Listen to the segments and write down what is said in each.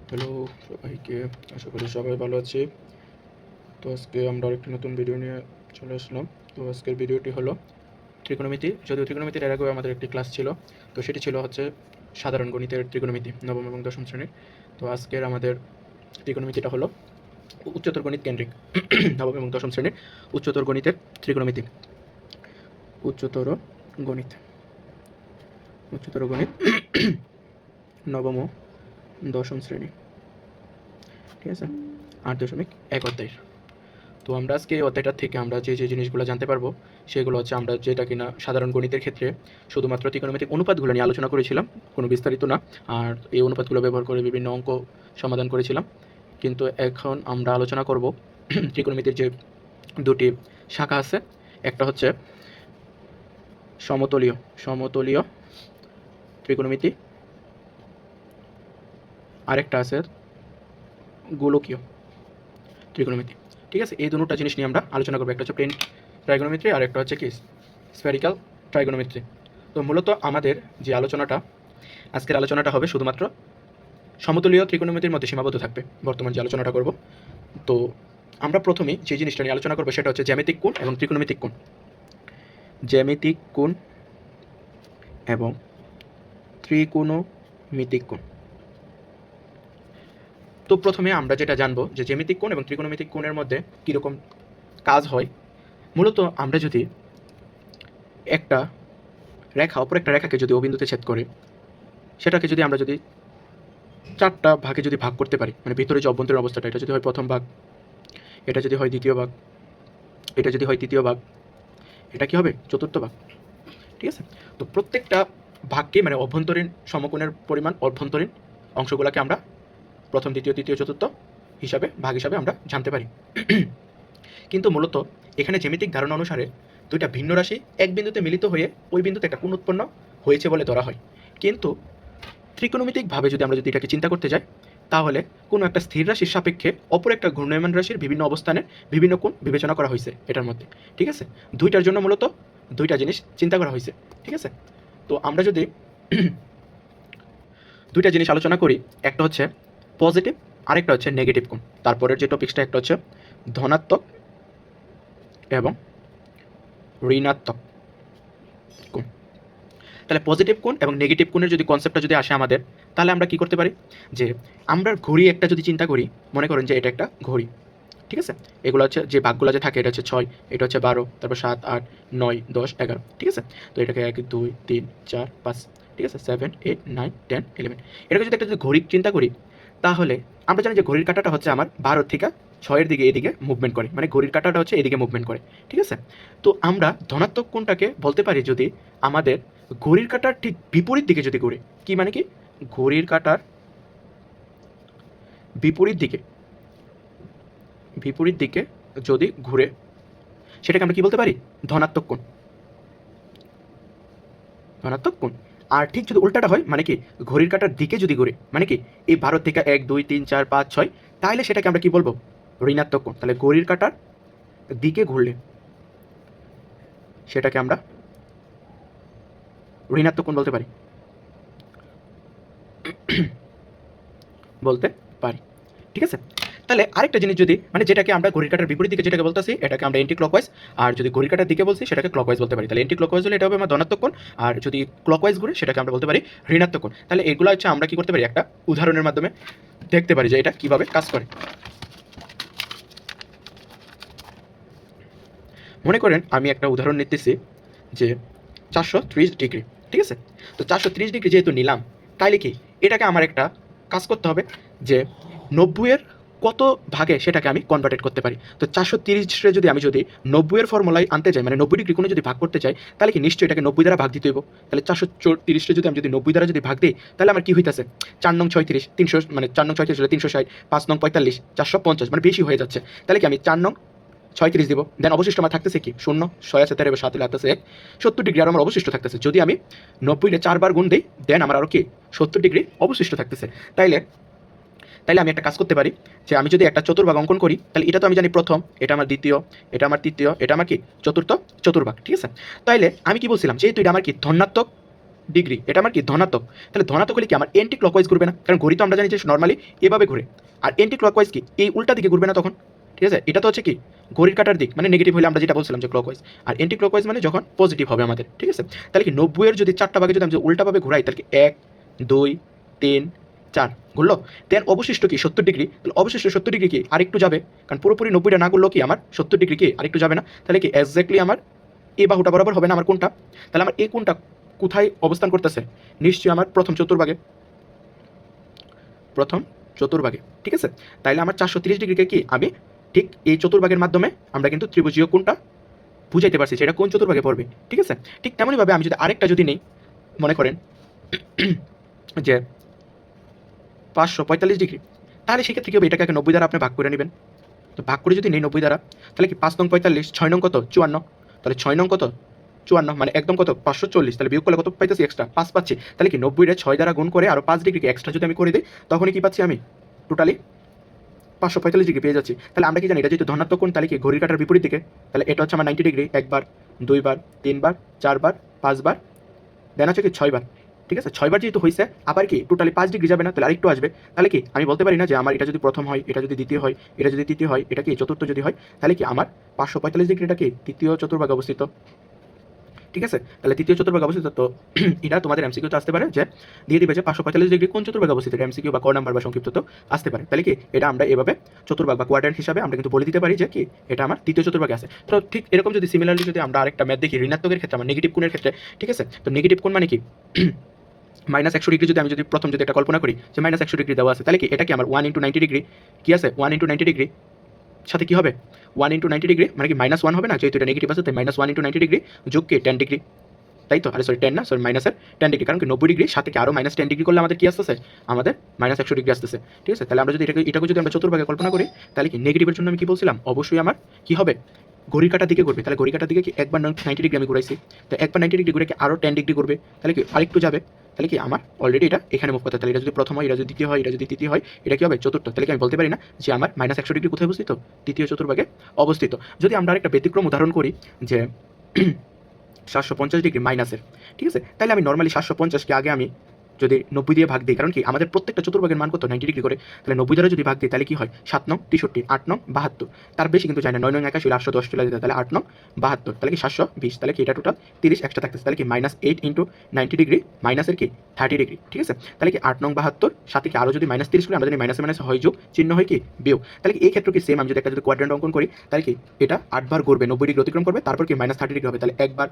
Hello সবাইকে, আশা করি সবাই ভালো আছে। তো আজকে আমরা আরেকটি নতুন ভিডিও নিয়ে চলে আসলাম। তো আজকের ভিডিওটি হলো ত্রিকোণমিতি। যদিও ত্রিকোণমিতির এর আগেও আমাদের একটি ক্লাস ছিল, তো সেটি ছিল হচ্ছে সাধারণ গণিতের ত্রিকোণমিতি, নবম এবং দশম শ্রেণীর। তো আজকের আমাদের ত্রিকোণমিতিটা হলো উচ্চতর গণিত কেন্দ্রিক নবম এবং দশম শ্রেণীর উচ্চতর গণিতের ত্রিকোণমিতি। উচ্চতর গণিত উচ্চতর গণিত নবম ও দশম শ্রেণী, ঠিক আছে, 8.1 অধ্যায়ের। তো আমরা আজকে এই অধ্যায়টার থেকে আমরা যে জিনিসগুলো জানতে পারবো সেগুলো হচ্ছে আমরা যেটা কিনা সাধারণ গণিতের ক্ষেত্রে শুধুমাত্র ত্রিকোণমিতিক অনুপাতগুলো নিয়ে আলোচনা করেছিলাম, কোনো বিস্তারিত না। আর এই অনুপাতগুলো ব্যবহার করে বিভিন্ন অঙ্ক সমাধান করেছিলাম। কিন্তু এখন আমরা আলোচনা করব ত্রিকোণমিতির যে দুটি শাখা আছে, একটা হচ্ছে সমতলীয় সমতলীয় ত্রিকোণমিতি, আরেকটা আছে গোলকীয় ত্রিকোণমিতি। ঠিক আছে, এই দুটো জিনিস নিয়ে আমরা আলোচনা করবো। একটা হচ্ছে প্লেন ট্রাইগোনোমেট্রি আর একটা হচ্ছে কি স্ফেরিক্যাল ট্রাইগোনোমেট্রি। তো মূলত আমাদের যে আলোচনাটা, আজকের আলোচনাটা হবে শুধুমাত্র সমতলীয় ত্রিকোণমিতির মধ্যে সীমাবদ্ধ থাকবে বর্তমান যে আলোচনাটা করব। তো আমরা প্রথমেই যে জিনিসটা নিয়ে আলোচনা করবো সেটা হচ্ছে জ্যামিতিক কোণ এবং ত্রিকোণমিতিক কোণ। জ্যামিতিক কোণ এবং ত্রিকোণমিতিক কোণ। তো প্রথমে আমরা যেটা জানবো যে জ্যামিতিক কোণ এবং ত্রিকোণমিতিক কোণের মধ্যে কীরকম কাজ হয়। মূলত আমরা যদি একটা রেখা অপর একটা রেখাকে যদি অবিন্দুতে ছেদ করে, সেটাকে যদি আমরা যদি চারটা ভাগে যদি ভাগ করতে পারি, মানে ভিতরে যে অভ্যন্তরীণ অবস্থাটা, এটা যদি হয় প্রথম ভাগ, এটা যদি হয় দ্বিতীয় ভাগ, এটা যদি হয় তৃতীয় ভাগ, এটা কি হবে চতুর্থ ভাগ। ঠিক আছে, তো প্রত্যেকটা ভাগকে মানে অভ্যন্তরীণ সমকোণের পরিমাণ অভ্যন্তরীণ অংশগুলোকে আমরা প্রথম দ্বিতীয় তৃতীয় চতুর্থ হিসাবে ভাগ হিসাবে আমরা জানতে পারি। কিন্তু মূলত এখানে জ্যামিতিক ধারণা অনুসারে দুইটা ভিন্ন রাশি এক বিন্দুতে মিলিত হয়ে ওই বিন্দুতে একটা কোণ উৎপন্ন হয়েছে বলে ধরা হয়। কিন্তু ত্রিকোণমিতিকভাবে যদি আমরা এটাকে চিন্তা করতে যাই, তাহলে কোনো একটা স্থির রাশির সাপেক্ষে অপর একটা ঘূর্ণায়মান রাশির বিভিন্ন অবস্থানে বিভিন্ন কোণ বিবেচনা করা হয়েছে এটার মধ্যে। ঠিক আছে, দুইটার জন্য মূলত দুইটা জিনিস চিন্তা করা হয়েছে। ঠিক আছে, তো আমরা যদি দুইটা জিনিস আলোচনা করি, একটা হচ্ছে পজিটিভ, আরেকটা হচ্ছে নেগেটিভ কোণ। তারপরের যে টপিক্সটা একটা হচ্ছে ধনাত্মক এবং ঋণাত্মক কোণ। তাহলে পজিটিভ কোণ এবং নেগেটিভ কোণের যদি কনসেপ্টটা যদি আসে আমাদের, তাহলে আমরা কি করতে পারি যে আমরা ঘড়ি একটা যদি চিন্তা করি, মনে করেন যে এটা একটা ঘড়ি। ঠিক আছে, এগুলো হচ্ছে যে ভাগগুলো যে থাকে, এটা হচ্ছে 6, এটা হচ্ছে 12, তারপর 7, 8, 9, 10, 11। ঠিক আছে, তো এটাকে 1, 2, 3, 4, 5, ঠিক আছে, 7, 8, 9, 10, 11। এটাকে যদি একটা যদি ঘড়ি চিন্তা করি, তাহলে আমরা জানি যে ঘড়ির কাঁটাটা হচ্ছে আমার 12 থেকে 6-এর দিকে এদিকে মুভমেন্ট করে, মানে ঘড়ির কাঁটাটা হচ্ছে এদিকে মুভমেন্ট করে। ঠিক আছে, তো আমরা ধনাত্মক কোণটাকে বলতে পারি যদি আমাদের ঘড়ির কাঁটার ঠিক বিপরীত দিকে যদি ঘুরে। কি মানে কি, ঘড়ির কাঁটার বিপরীত দিকে যদি ঘুরে, সেটাকে আমরা কি বলতে পারি, ধনাত্মক কোণ। ধনাত্মক কোণ। আর ঠিক যদি উল্টাটা হয়, মানে কি ঘড়ির কাঁটার দিকে যদি ঘুরে, মানে কি এই 12 থেকে 1, 2, 3, 4, 5, 6, তাহলে সেটাকে আমরা কি বলবো, ঋণাত্মক কোণ। তাহলে ঘড়ির কাঁটার দিকে ঘুরলে সেটাকে আমরা ঋণাত্মক কোণ বলতে পারি ঠিক আছে, তাহলে আরেকটা জিনিস যদি মানে যেটাকে আমরা ঘড়ির কাঁটার বিপরীত দিকে যেটাকে বলতেছি, এটাকে আমরা এন্টি ক্লকওয়াইজ, আর যদি ঘড়ির কাঁটার দিকে বলছি সেটাকে ক্লকওয়াইজ বলতে পারি। তাহলে এন্টি ক্লকওয়াইজ হলে এটা হবে আমার ধনাত্মক কোণ, আর যদি ক্লকওয়াইজ ঘুরে সেটাকে আমরা বলতে পারি ঋণাত্মক কোণ। তাহলে এগুলো হচ্ছে আমরা কি করতে পারি, একটা উদাহরণের মাধ্যমে দেখতে পারি যে এটা কিভাবে কাজ করে। মনে করেন আমি একটা উদাহরণ নিতেছি যে 430 ডিগ্রি। ঠিক আছে, তো 430 ডিগ্রি যেহেতু নিলাম, তাইলে কি এটাকে আমার একটা কাজ করতে হবে যে 90-এর কত ভাগে সেটাকে আমি কনভার্টেড করতে পারি। তো 430-রে যদি আমি 90-এর ফর্মুলায় আনতে চাই, মানে 90 ডিগ্রি কোণে যদি ভাগ করতে চাই, তাহলে কি নিশ্চয়ই এটাকে 90 দ্বারা ভাগ দিতে হইব। তাহলে 430-রে যদি আমি 90 দ্বারা যদি ভাগ দিই, তাহলে আমার কি হইতেছে 4 নং 36, 300, মানে 4 নং 36 হলে 360, 5 নং 45, 450, মানে বেশি হয়ে যাচ্ছে। তাহলে কি আমি 4 নং 36 দিব, দেন অবশিষ্ট আমার থাকতেছে কি 0, 6 আছে 13, 7 লাগতেছে 1, 70 ডিগ্রি আর আমার অবশিষ্ট থাকতেছে। যদি আমি 90-রে 4 বার গুণ দিই, দেন আমার আরও কি 70 ডিগ্রি অবশিষ্ট থাকতেছে। তাইলে আমি একটা কাজ করতে পারি যে আমি যদি একটা চতুর্ভাগ অঙ্কন করি, তাহলে এটা তো আমি জানি প্রথম, এটা আমার দ্বিতীয়, এটা আমার তৃতীয়, এটা আমার কি চতুর্থ চতুর্ভাগ। ঠিক আছে, তাইলে আমি কি বলছিলাম, যেহেতু এটা আমার কি ধনাত্মক ডিগ্রি, এটা আমার কি ধনাত্মক। তাহলে ধনাত্মক হলে কি আমার এন্টি ক্লকওয়াইজ ঘুরবে না, কারণ ঘড়ি তো আমরা জানি যে নর্মালি এভাবে ঘুরে, আর এন্টি ক্লকওয়াইজ কি এই উল্টা দিকে ঘুরবে না তখন, ঠিক আছে। এটা তো হচ্ছে কি ঘড়ির কাটার দিক, মানে নেগেটিভ হলে আমরা যেটা বলছিলাম যে ক্লকওয়াইজ, আর এন্টি ক্লকওয়াইজ মানে যখন পজিটিভ হবে আমাদের, ঠিক আছে। তাহলে কি 90-এর যদি 4টা ভাগে যদি আমি উল্টাভাবে ঘুরাই, তাহলে কি 1 2 3 4 ঘুরলো, দেন অবশিষ্ট কি 70 ডিগ্রি, তাহলে অবশিষ্ট 70 ডিগ্রি কি আরেকটু যাবে, কারণ পুরোপুরি 90টা না করলেও কি আমার 70 ডিগ্রি কি আরেকটু যাবে না, তাহলে কি এক্স্যাক্টলি আমার এই বাহুটা বরাবর হবে না আমার কোনটা, তাহলে আমার এই কোনটা কোথায় অবস্থান করতেছে, নিশ্চয়ই আমার প্রথম চতুর্ভাগে, ঠিক আছে। তাইলে আমার 430 ডিগ্রিকে কি আমি ঠিক এই চতুর্ভাগের মাধ্যমে আমরা কিন্তু ত্রিভুজীয় কোণটা বুঝাইতে পারছি সেটা কোন চতুর্ভাগে পড়বে, ঠিক আছে। ঠিক তেমনইভাবে আমি যদি আরেকটা যদি নেই, মনে করেন যে 545 ডিগ্রি, তাহলে সেক্ষেত্রে কি হবে, এটাকে 90 দ্বারা আপনি ভাগ করে নেবেন। তো ভাগ করে যদি নেই 90 দ্বারা, তাহলে কি 5 নং 45, 6 নং কত 54, তাহলে 6 নং কত 54, মানে একদম কত 540, তাহলে বিয়োগ করলে কত পাইতেছি এক্সট্রা 5 পাচ্ছি। তাহলে কি 90-রে 6 দ্বারা গুণ করে আরও 5 ডিগ্রিকে এক্সট্রা যদি আমি করে দিই, তখনই কি পাচ্ছি আমি টোটালি 545 ডিগ্রি পেয়ে যাচ্ছি। তাহলে আমরা কি জানি এটা যেহেতু ধনাত্মক কোণ, তাহলে কি ঘড়ির কাটার বিপরীত দিকে, তাহলে এটা হচ্ছে আমার 90 ডিগ্রি, একবার 2 বার 3 বার 4 বার 5 বার, দেন হচ্ছে কি 6 বার, ঠিক আছে। 6 বার যেহেতু হয়েছে, আবার কি টোটালি 5 ডিগ্রি যাবে না, তাহলে আরেকটু আসবে। তাহলে কি আমি বলতে পারি না যে আমার এটা যদি প্রথম হয়, এটা যদি দ্বিতীয় হয়, এটা যদি তৃতীয় হয়, এটা কি চতুর্থ যদি হয়, তাহলে কি আমার 545 ডিগ্রিটা কি তৃতীয় চতুর্ভাগে অবস্থিত, ঠিক আছে। তাহলে তৃতীয় চতুর্ভাগে অবস্থিত। তো এটা তোমাদের এমসিকিউতে আসতে পারে যে দিয়ে দিবে যে 545 ডিগ্রি কোন চতুর্ভাগে অবস্থিত, এমসিকিউ বা ক নাম্বার বা সংক্ষিপ্ত তো আসতে পারে। তাহলে কি এটা আমরা এভাবে চতুর্ভাগ বা কোয়াড্রেন্ট হিসাবে আমরা কিন্তু বলে দিতে পারি যে কি এটা আমার তৃতীয় চতুর্ভাগে আছে। তো ঠিক এরকম যদি সিমিলারলি যদি আমরা আরেকটা ম্যাথ দেখি ঋণাত্মকের ক্ষেত্রে, আমার নেগেটিভ কোণের ক্ষেত্রে, ঠিক আছে। তো নেগেটিভ কোণ মানে কি -100 ডিগ্রি যদি আমি যদি প্রথম যদি একটা কল্পনা করি যে -100 ডিগ্রি দেওয়া আছে, তাহলে কি এটা কি আমার 1 × 90 ডিগ্রি কি আছে, 1 × 90 ডিগ্রি সাথে কি হবে 1 × 90 ডিগ্রি মানে কি -1 হবে না, যেহেতু এটা নেগেটিভ আছে তাই -1 × 90 ডিগ্রি যোগ কি 10 ডিগ্রি, তাই তো। আরে সরি 10 না, সরি মাইনাসের 10 ডিগ্রি, কারণ কি 90 ডিগ্রি সাথে কি আরও -10 ডিগ্রি করলে আমাদের কি আসতেছে, আমাদের -100 ডিগ্রি আসতেছে, ঠিক আছে। তাহলে আমরা যদি এটাকে যদি আমরা চতুর্ভাগে কল্পনা করি, তাহলে কি নেগেটিভের জন্য আমি কি বলছিলাম, অবশ্যই আমার কি হবে ঘড়ির কাটার দিকে ঘুরবে। তাহলে ঘড়ির কাটার দিকে কি একবার 90 ডিগ্রি আমি ঘুরাইছি, তো একবার 90 ডিগ্রি ঘুরে কি আরও 10 ডিগ্রি ঘুরবে, তাহলে কি আরেকটু যাবে, তাহলে কি আমার অলরেডি এটা এখানে মুভ করতে, তাহলে এটা যদি প্রথম হয়, এটা যদি দ্বিতীয় হয়, এটা যদি তৃতীয় হয়, এটা কি হবে চতুর্থ। তাহলে কি আমি বলতে পারি না যে আমার -100 ডিগ্রি কোথায় অবস্থিত, তৃতীয় চতুর্ভাগে অবস্থিত। যদি আমরা আরেকটা ব্যতিক্রম উদাহরণ করি যে 750 ডিগ্রি মাইনাসের, ঠিক আছে। তাহলে আমি নর্মালি 750কে আগে আমি যদি 90 দিয়ে ভাগ দিই, কারণ কি আমাদের প্রত্যেকটা চতুর্ভাগের মান কত 90 ডিগ্রি করে, তাহলে 90 দ্বারা যদি ভাগ দিই তাহলে কি হয় 7 নং 63, 8 নং 72, তার বেশি কিন্তু যায় না, 9 নং 81, 810 চলে যেতে, তাহলে 8 নং 72, তাহলে কি 720, তাহলে কি এটা টোটাল 30 এক্সট্রা থাকতেছে, তাহলে কি -8 × 90 ডিগ্রি মাইনাসের কি 30 ডিগ্রি, ঠিক আছে। তাহলে কি 8 নং 72 সাথে কি আরও যদি -30 করি, আমরা জানি মাইনাসে মাইনাসে হয় যোগ, চিহ্ন হয় কি বিয়োগ। তাহলে কি এই ক্ষেত্রে কি সেম আমি যদি একটা যদি কোয়াড্রেন্ট অঙ্কন করি, তাহলে কি এটা 8 বার ঘুরবে, 90 ডিগ্রি অতিক্রম করবে, তারপর কি -30 ডিগ্রি হবে, তাহলে 1 বার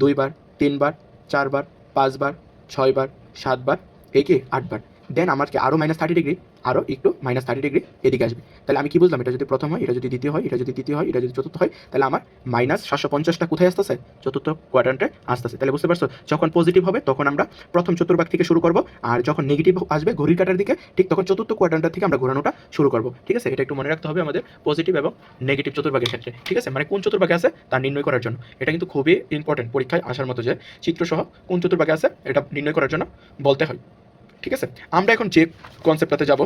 2 বার 3 বার 4 বার 5 বার 6 বার 7 বার এই কি 8 বার, দেন আমার কি আরও -30 ডিগ্রি, আরও একটু -30 ডিগ্রি এদিকে আসবে। তাহলে আমি কি বুঝলাম, এটা যদি প্রথম হয়, এটা যদি দ্বিতীয় হয়, এটা যদি তৃতীয় হয়, এটা যদি চতুর্থ হয়, তাহলে আমার -750টা কোথায় আসতেছে, চতুর্থ কোয়াড্রেন্টে আসতেছে। তাহলে বুঝতে পারছো, যখন পজিটিভ হবে তখন আমরা প্রথম চতুর্ভাগ থেকে শুরু করব, আর যখন নেগেটিভ আসবে ঘড়ির কাটার দিকে, ঠিক তখন চতুর্থ কোয়াড্রেন্টের থেকে আমরা ঘোরানোটা শুরু করব, ঠিক আছে। এটা একটু মনে রাখতে হবে আমাদের পজিটিভ এবং নেগেটিভ চতুর্ভাগের ক্ষেত্রে, ঠিক আছে। মানে কোন চতুর্ভাগে আছে তা নির্ণয় করার জন্য এটা কিন্তু খুবই ইম্পর্টেন্ট, পরীক্ষায় আসার মতো যে চিত্রসহ কোন চতুর্ভাগে আছে এটা নির্ণয় করার জন্য বলতে হয়, ঠিক আছে। আমরা এখন যে কনসেপ্টটাতে যাব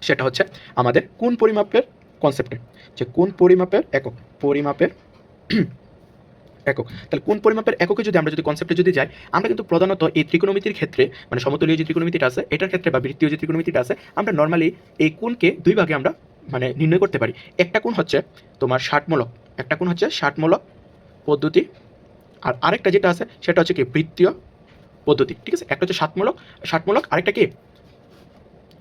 সেটা হচ্ছে আমাদের কোন পরিমাপের কনসেপ্টে, যে কোন পরিমাপের একক, পরিমাপের একক। তাহলে কোন পরিমাপের এককে যদি আমরা যদি কনসেপ্টে যদি যাই, আমরা কিন্তু প্রধানত এই ত্রিকোণমিতির ক্ষেত্রে, মানে সমতলীয় যে ত্রিকোণমিতিটা আছে এটার ক্ষেত্রে বা বৃত্তীয় যে ত্রিকোণমিতিটা আছে, আমরা নর্মালি এই কোণকে দুই ভাগে আমরা মানে নির্ণয় করতে পারি। একটা কোণ হচ্ছে তোমার ষাটমূলক, একটা কোণ হচ্ছে ষাটমূলক পদ্ধতি, আর আরেকটা যেটা আছে সেটা হচ্ছে কি বৃত্তীয় পদ্ধতি, ঠিক আছে। একটা হচ্ছে ষাটমূলক, আরেকটা কি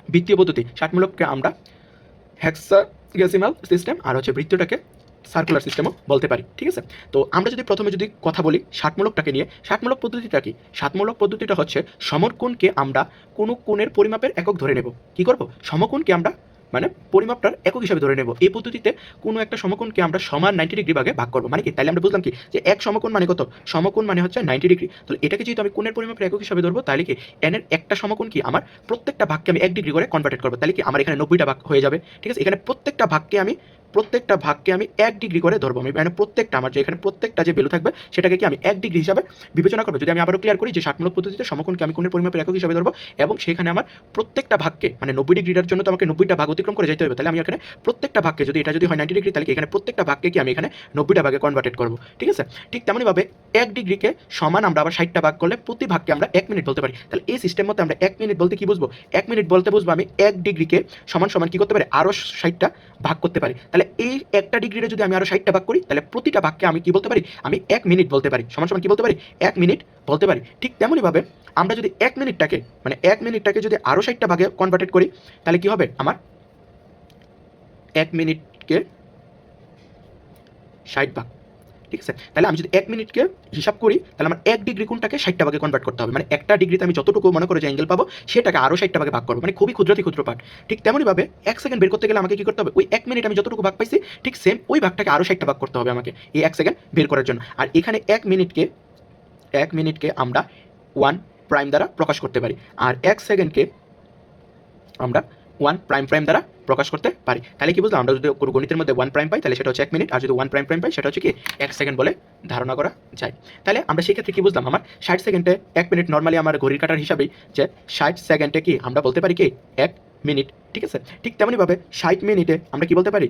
বৃত্তীয় পদ্ধতি। ষাটমূলককে আমরা হেক্সাডেসিমাল সিস্টেম, আর হচ্ছে বৃত্তীয়টাকে সার্কুলার সিস্টেমও বলতে পারি, ঠিক আছে। তো আমরা যদি প্রথমে যদি কথা বলি ষাটমূলকটাকে নিয়ে, ষাটমূলক পদ্ধতিটা কি, ষাটমূলক পদ্ধতিটা হচ্ছে সমকোণকে আমরা কোনো কোণের পরিমাপের একক ধরে নেব। কি করব, সমকোণকে আমরা মানে পরিমাপটার একক হিসাবে ধরে নেব। এই পদ্ধতিতে কোনো একটা সমকোণকে আমরা সমান 90 ডিগ্রি ভাগে ভাগ করবো। মানে কি, তাহলে আমরা বুঝলাম কি যে এক সমকোণ মানে কত, সমকোণ মানে হচ্ছে 90 ডিগ্রি। তাহলে এটাকে যেহেতু আমি কোণের পরিমাপের একক হিসাবে ধরবো, তাহলে কি এনের একটা সমকোণ কি আমার প্রত্যেকটা ভাগকে আমি 1 ডিগ্রি করে কনভার্টেড করবো, তাহলে কি আমার এখানে 90টা ভাগ হয়ে যাবে, ঠিক আছে। এখানে প্রত্যেকটা ভাগকে আমি প্রত্যেকটা ভাগকে আমি 1 ডিগ্রি করে ধরবো। আমি মানে প্রত্যেকটা আমার যে এখানে প্রত্যেকটা যে ভ্যালু থাকবে সেটাকে কি আমি 1 ডিগ্রি হিসাবে বিবেচনা করবো। যদি আমি আবারও ক্লিয়ার করি যে ষাটমূলক পদ্ধতিতে সমকোণকে আমি কোণের পরিমাপের একক হিসাবে ধরবো এবং সেখানে আমার প্রত্যেকটা ভাগকে মানে 90 ডিগ্রিটার জন্য তো আমাকে 90টা ভাগ অতিক্রম করে যেতে হবে। তাহলে আমি এখানে প্রত্যেকটা ভাগকে যদি এটা যদি হয় 90 ডিগ্রি তাহলে এখানে প্রত্যেকটা ভাগকে কি আমি এখানে 90টা ভাগে কনভার্টেড করবো। ঠিক আছে, ঠিক তেমনইভাবে 1 ডিগ্রিকে সমান আমরা আবার 60টা ভাগ করলে প্রতি ভাগকে আমরা 1 মিনিট বলতে পারি। তাহলে এই সিস্টেম মতে আমরা 1 মিনিট বলতে কি বুঝবো? 1 মিনিট বলতে বুঝবো আমি 1 ডিগ্রিকে সমান সমান কি করতে পারি? আরও 60টা ভাগ করতে পারি। তাহলে এই একটা ডিগ্রিতে যদি আমি আরও 60টা ভাগ করি তাহলে প্রতিটা ভাগকে আমি কি বলতে পারি? আমি 1 মিনিট বলতে পারি। সমান সমান কি বলতে পারি? 1 মিনিট বলতে পারি। ঠিক তেমনইভাবে আমরা যদি 1 মিনিটটাকে মানে 1 মিনিটটাকে যদি আরও 60টা ভাগে কনভার্টেড করি তাহলে কি হবে? আমার 1 মিনিটকে 60 ভাগ। ঠিক আছে, তাহলে আমি যদি 1 মিনিটকে হিসাব করি তাহলে আমার 1 ডিগ্রি কোণটাকে 60টা ভাগে কনভার্ট করতে হবে। মানে একটা ডিগ্রিতে আমি যতটুকু মনে করে যে অ্যাঙ্গেল পাবো সেটাকে আরও 60টা ভাগে ভাগ করবো। মানে খুবই ক্ষুদ্রাতি ক্ষুদ্র পার্ট। ঠিক তেমনইভাবে 1 সেকেন্ড বের করতে গেলে আমাকে কি করতে হবে? ওই 1 মিনিট আমি যতটুকু ভাগ পাইছি ঠিক সেম ওই ভাগটাকে আরও 60টা ভাগ করতে হবে আমাকে এই 1 সেকেন্ড বের করার জন্য। আর এখানে 1 মিনিটকে আমরা 1 প্রাইম দ্বারা প্রকাশ করতে পারি আর 1 সেকেন্ডকে আমরা 1 প্রাইম দ্বারা প্রকাশ করতে পারি। তাহলে কি বুঝলাম? আমরা যদি গণিতের মধ্যে 1 প্রাইম পাই তাহলে সেটা হচ্ছে 1 মিনিট, আর যদি 1 প্রাইম পাই সেটা হচ্ছে কি 1 সেকেন্ড বলে ধারণা করা যায়। তাহলে আমরা সেই ক্ষেত্রে কি বুঝলাম? আমার 60 সেকেন্ডে 1 মিনিট নর্মালি আমার ঘড়ির কাটার হিসাবেই যে 60 সেকেন্ডে কি আমরা বলতে পারি কি 1 মিনিট। ঠিক আছে, ঠিক তেমনইভাবে 60 মিনিটে আমরা কি বলতে পারি?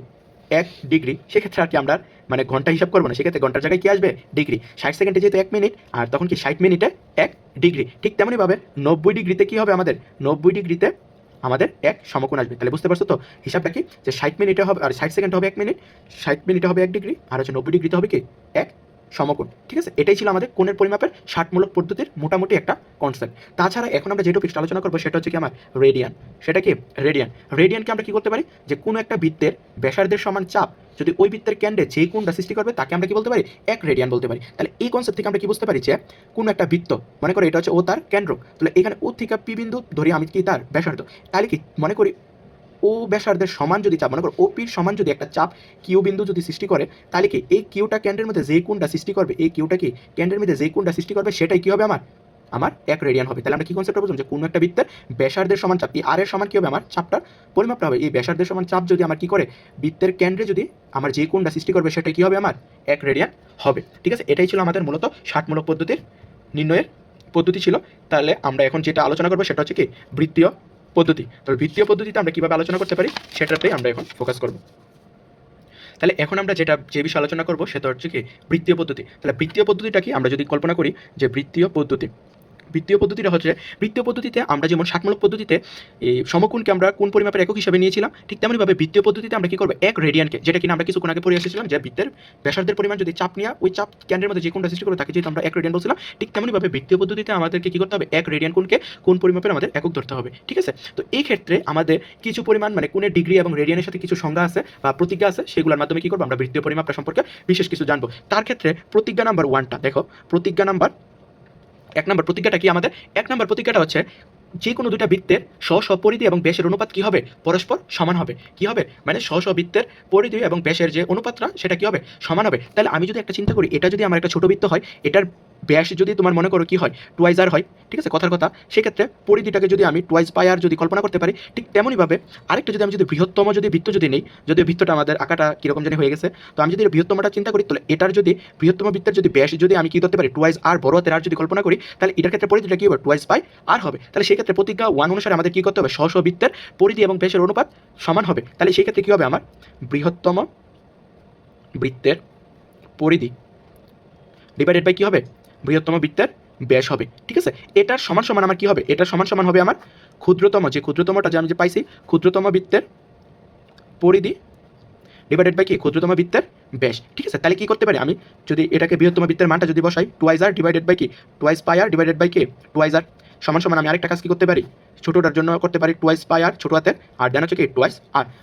1 ডিগ্রি। সেক্ষেত্রে আর কি আমরা মানে ঘন্টা হিসাব করবো না, সেক্ষেত্রে ঘন্টার জায়গায় কি আসবে? ডিগ্রি। 60 সেকেন্ডে যেহেতু 1 মিনিট আর তখন কি 60 মিনিটে 1 ডিগ্রি। ঠিক তেমনইভাবে 90 ডিগ্রিতে কি হবে আমাদের? 90 ডিগ্রিতে আমাদের 1 সমকোণ আসবে। তাহলে বুঝতে পারছো তো হিসাবটা কি? যে 60 মিনিটে হবে আর 60 সেকেন্ডে হবে 1 মিনিট, 60 মিনিটে হবে 1 ডিগ্রি আর হচ্ছে 90 ডিগ্রিতে হবে কি 1 সমকোণ। ঠিক আছে, এটাই ছিল আমাদের কোণের পরিমাপের ষাটমূলক পদ্ধতির মোটামুটি একটা কনসেপ্ট। তাছাড়া এখন আমরা যে টপিকটা আলোচনা করবো সেটা হচ্ছে কি আমার রেডিয়ান। সেটা কি রেডিয়ান। রেডিয়ানকে আমরা কি করতে পারি? যে কোনো একটা বৃত্তের ব্যাসার্ধের সমান চাপ যদি ওই বৃত্তের কেন্দ্রে যে কোণটা সৃষ্টি করবে তাকে আমরা কি বলতে পারি? 1 রেডিয়ান বলতে পারি। তাহলে এই কনসেপ্ট থেকে আমরা কি বুঝতে পারি যে কোনো একটা বৃত্ত মনে করি এটা হচ্ছে ও তার কেন্দ্র, তাহলে এখানে ও থেকে পি বিন্দু ধরি আমি কি তার ব্যাসার্ধ। তাহলে কি মনে করি ও ব্যাসার্ধের সমান যদি চাপ মনে করো ওপির সমান যদি একটা চাপ কিউ বিন্দু যদি সৃষ্টি করে তাহলে কি এই কিউটা কেন্দ্রের মধ্যে যেই কোণটা সৃষ্টি করবে, এই কিউটা কি কেন্দ্রের মধ্যে যেই কোণটা সৃষ্টি করবে সেটাই কি হবে? আমার 1 রেডিয়ান হবে। তাহলে আমরা কি কনসেপ্টটা বুঝলাম? যে কোনো একটা বৃত্তের ব্যাসার্ধের সমান চাপ এই আর এর সমান কি হবে? আমার চাপটার পরিমাপটা হবে এই ব্যাসার্ধের সমান চাপ যদি আমার কি করে বৃত্তের কেন্দ্রে যদি আমার যে কোণটা সৃষ্টি করবে সেটা কি হবে? আমার 1 রেডিয়ান হবে। ঠিক আছে, এটাই ছিল আমাদের মূলত ষাটমূলক পদ্ধতির নির্ণয়ের পদ্ধতি ছিল। তাহলে আমরা এখন যেটা আলোচনা করবো সেটা হচ্ছে কি বৃত্তীয় পদ্ধতি। তবে বৃত্তীয় পদ্ধতিতে আমরা কীভাবে আলোচনা করতে পারি সেটাতেই আমরা এখন ফোকাস করব। তাহলে এখন আমরা যে বিষয়ে আলোচনা করবো সেটা হচ্ছে কি বৃত্তীয় পদ্ধতি। তাহলে বৃত্তীয় পদ্ধতিটা কি আমরা যদি কল্পনা করি যে বৃত্তীয় পদ্ধতিটা হচ্ছে বৃত্তীয় পদ্ধতিতে আমরা যেমন ষাটমূলক পদ্ধতিতে এই সমকোণকে আমরা কোণ পরিমাপের একক হিসেবে নিয়েছিলাম, ঠিক তেমনইভাবে বৃত্তীয় পদ্ধতিতে আমরা কি করবো 1 রেডিয়ানকে, যেটা কিনা আমরা কিছুক্ষণ আগে পড়ে এসেছিলাম যে বৃত্তের ব্যাসার্ধের পরিমাণ যদি চাপ নিয়ে ওই চাপ কেন্দ্রের মধ্যে যে কোণটা সৃষ্টি করে তাকে যেহেতু আমরা 1 রেডিয়ান বলছিলাম, ঠিক তেমনইভাবে বৃত্তীয় পদ্ধতিতে আমাদেরকে কি করতে হবে? 1 রেডিয়ান কোণকে কোণ পরিমাপের আমাদের একক ধরতে হবে। ঠিক আছে, তো এই ক্ষেত্রে আমাদের কিছু পরিমাণ মানে কোণের ডিগ্রি এবং রেডিয়ানের সাথে কিছু সংজ্ঞা আছে বা প্রতিজ্ঞা আছে, সেগুলোর মাধ্যমে কি করবো? আমরা বৃত্তীয় পরিমাপটা সম্পর্কে বিশেষ কিছু জানবো। তার ক্ষেত্রে প্রতিজ্ঞা নাম্বার 1টা দেখো, প্রতিজ্ঞা নাম্বার 1 নম্বর প্রতিজ্ঞাটা কি আমাদের? 1 নম্বর প্রতিজ্ঞাটা হচ্ছে যে কোনো দুইটা বৃত্তের স্ব পরিধি এবং ব্যাসের অনুপাত কি হবে? পরস্পর সমান হবে। কি হবে? মানে স্ব বৃত্তের পরিধি এবং ব্যাসের যে অনুপাতটা সেটা কি হবে? সমান হবে। তাহলে আমি যদি একটা চিন্তা করি এটা যদি আমার একটা ছোট বৃত্ত হয়, এটার ব্যাস যদি তোমার মনে করো কি হয়? 2r হয়। ঠিক আছে, কথার কথা। সেক্ষেত্রে পরিধিটাকে যদি আমি 2πr যদি কল্পনা করতে পারি, ঠিক তেমনইভাবে আরেকটা যদি আমি যদি বৃহত্তম যদি বৃত্ত যদি নেই, যদিও বৃত্তটা আমাদের আঁকাটা কীরকম জানি হয়ে গেছে, তো আমি যদি বৃহত্তমটা চিন্তা করি তাহলে এটার যদি বৃহত্তম বৃত্তের যদি ব্যাস যদি আমি কী করতে পারি? 2r বড় হাতের আর যদি কল্পনা করি তাহলে এটার ক্ষেত্রে পরিধিটা কী হবে? 2πr হবে। তাহলে সেই ক্ষেত্রে প্রতিজ্ঞা 1 অনুসারে আমাদের কী করতে হবে? স্ব বৃত্তের পরিধি এবং ব্যাসের অনুপাত সমান হবে। তাহলে সেই ক্ষেত্রে কী হবে? আমার বৃহত্তম বৃত্তের পরিধি ডিভাইডেড বাই কী হবে? বৃহত্তম বৃত্তের ব্যাস হবে। ঠিক আছে, এটার সমান সমান আমার কী হবে? এটার সমান সমান হবে আমার ক্ষুদ্রতমটা যে আমি যে পাইছি ক্ষুদ্রতম বৃত্তের পরিধি ডিভাইডেড বাই কি? ক্ষুদ্রতম বৃত্তের ব্যাস। ঠিক আছে, তাহলে কী করতে পারি? আমি যদি এটাকে বৃহত্তম বৃত্তের মানটা যদি বসাই 2r ডিভাইডেড বাই কি? 2πr ডিভাইডেড বাই কি? 2r সমান সমান আমি আরেকটা কাজ কি করতে পারি? ছোটোটার জন্য করতে পারি 2πr ছোটো হাতের, আর দেন হচ্ছে কি 2r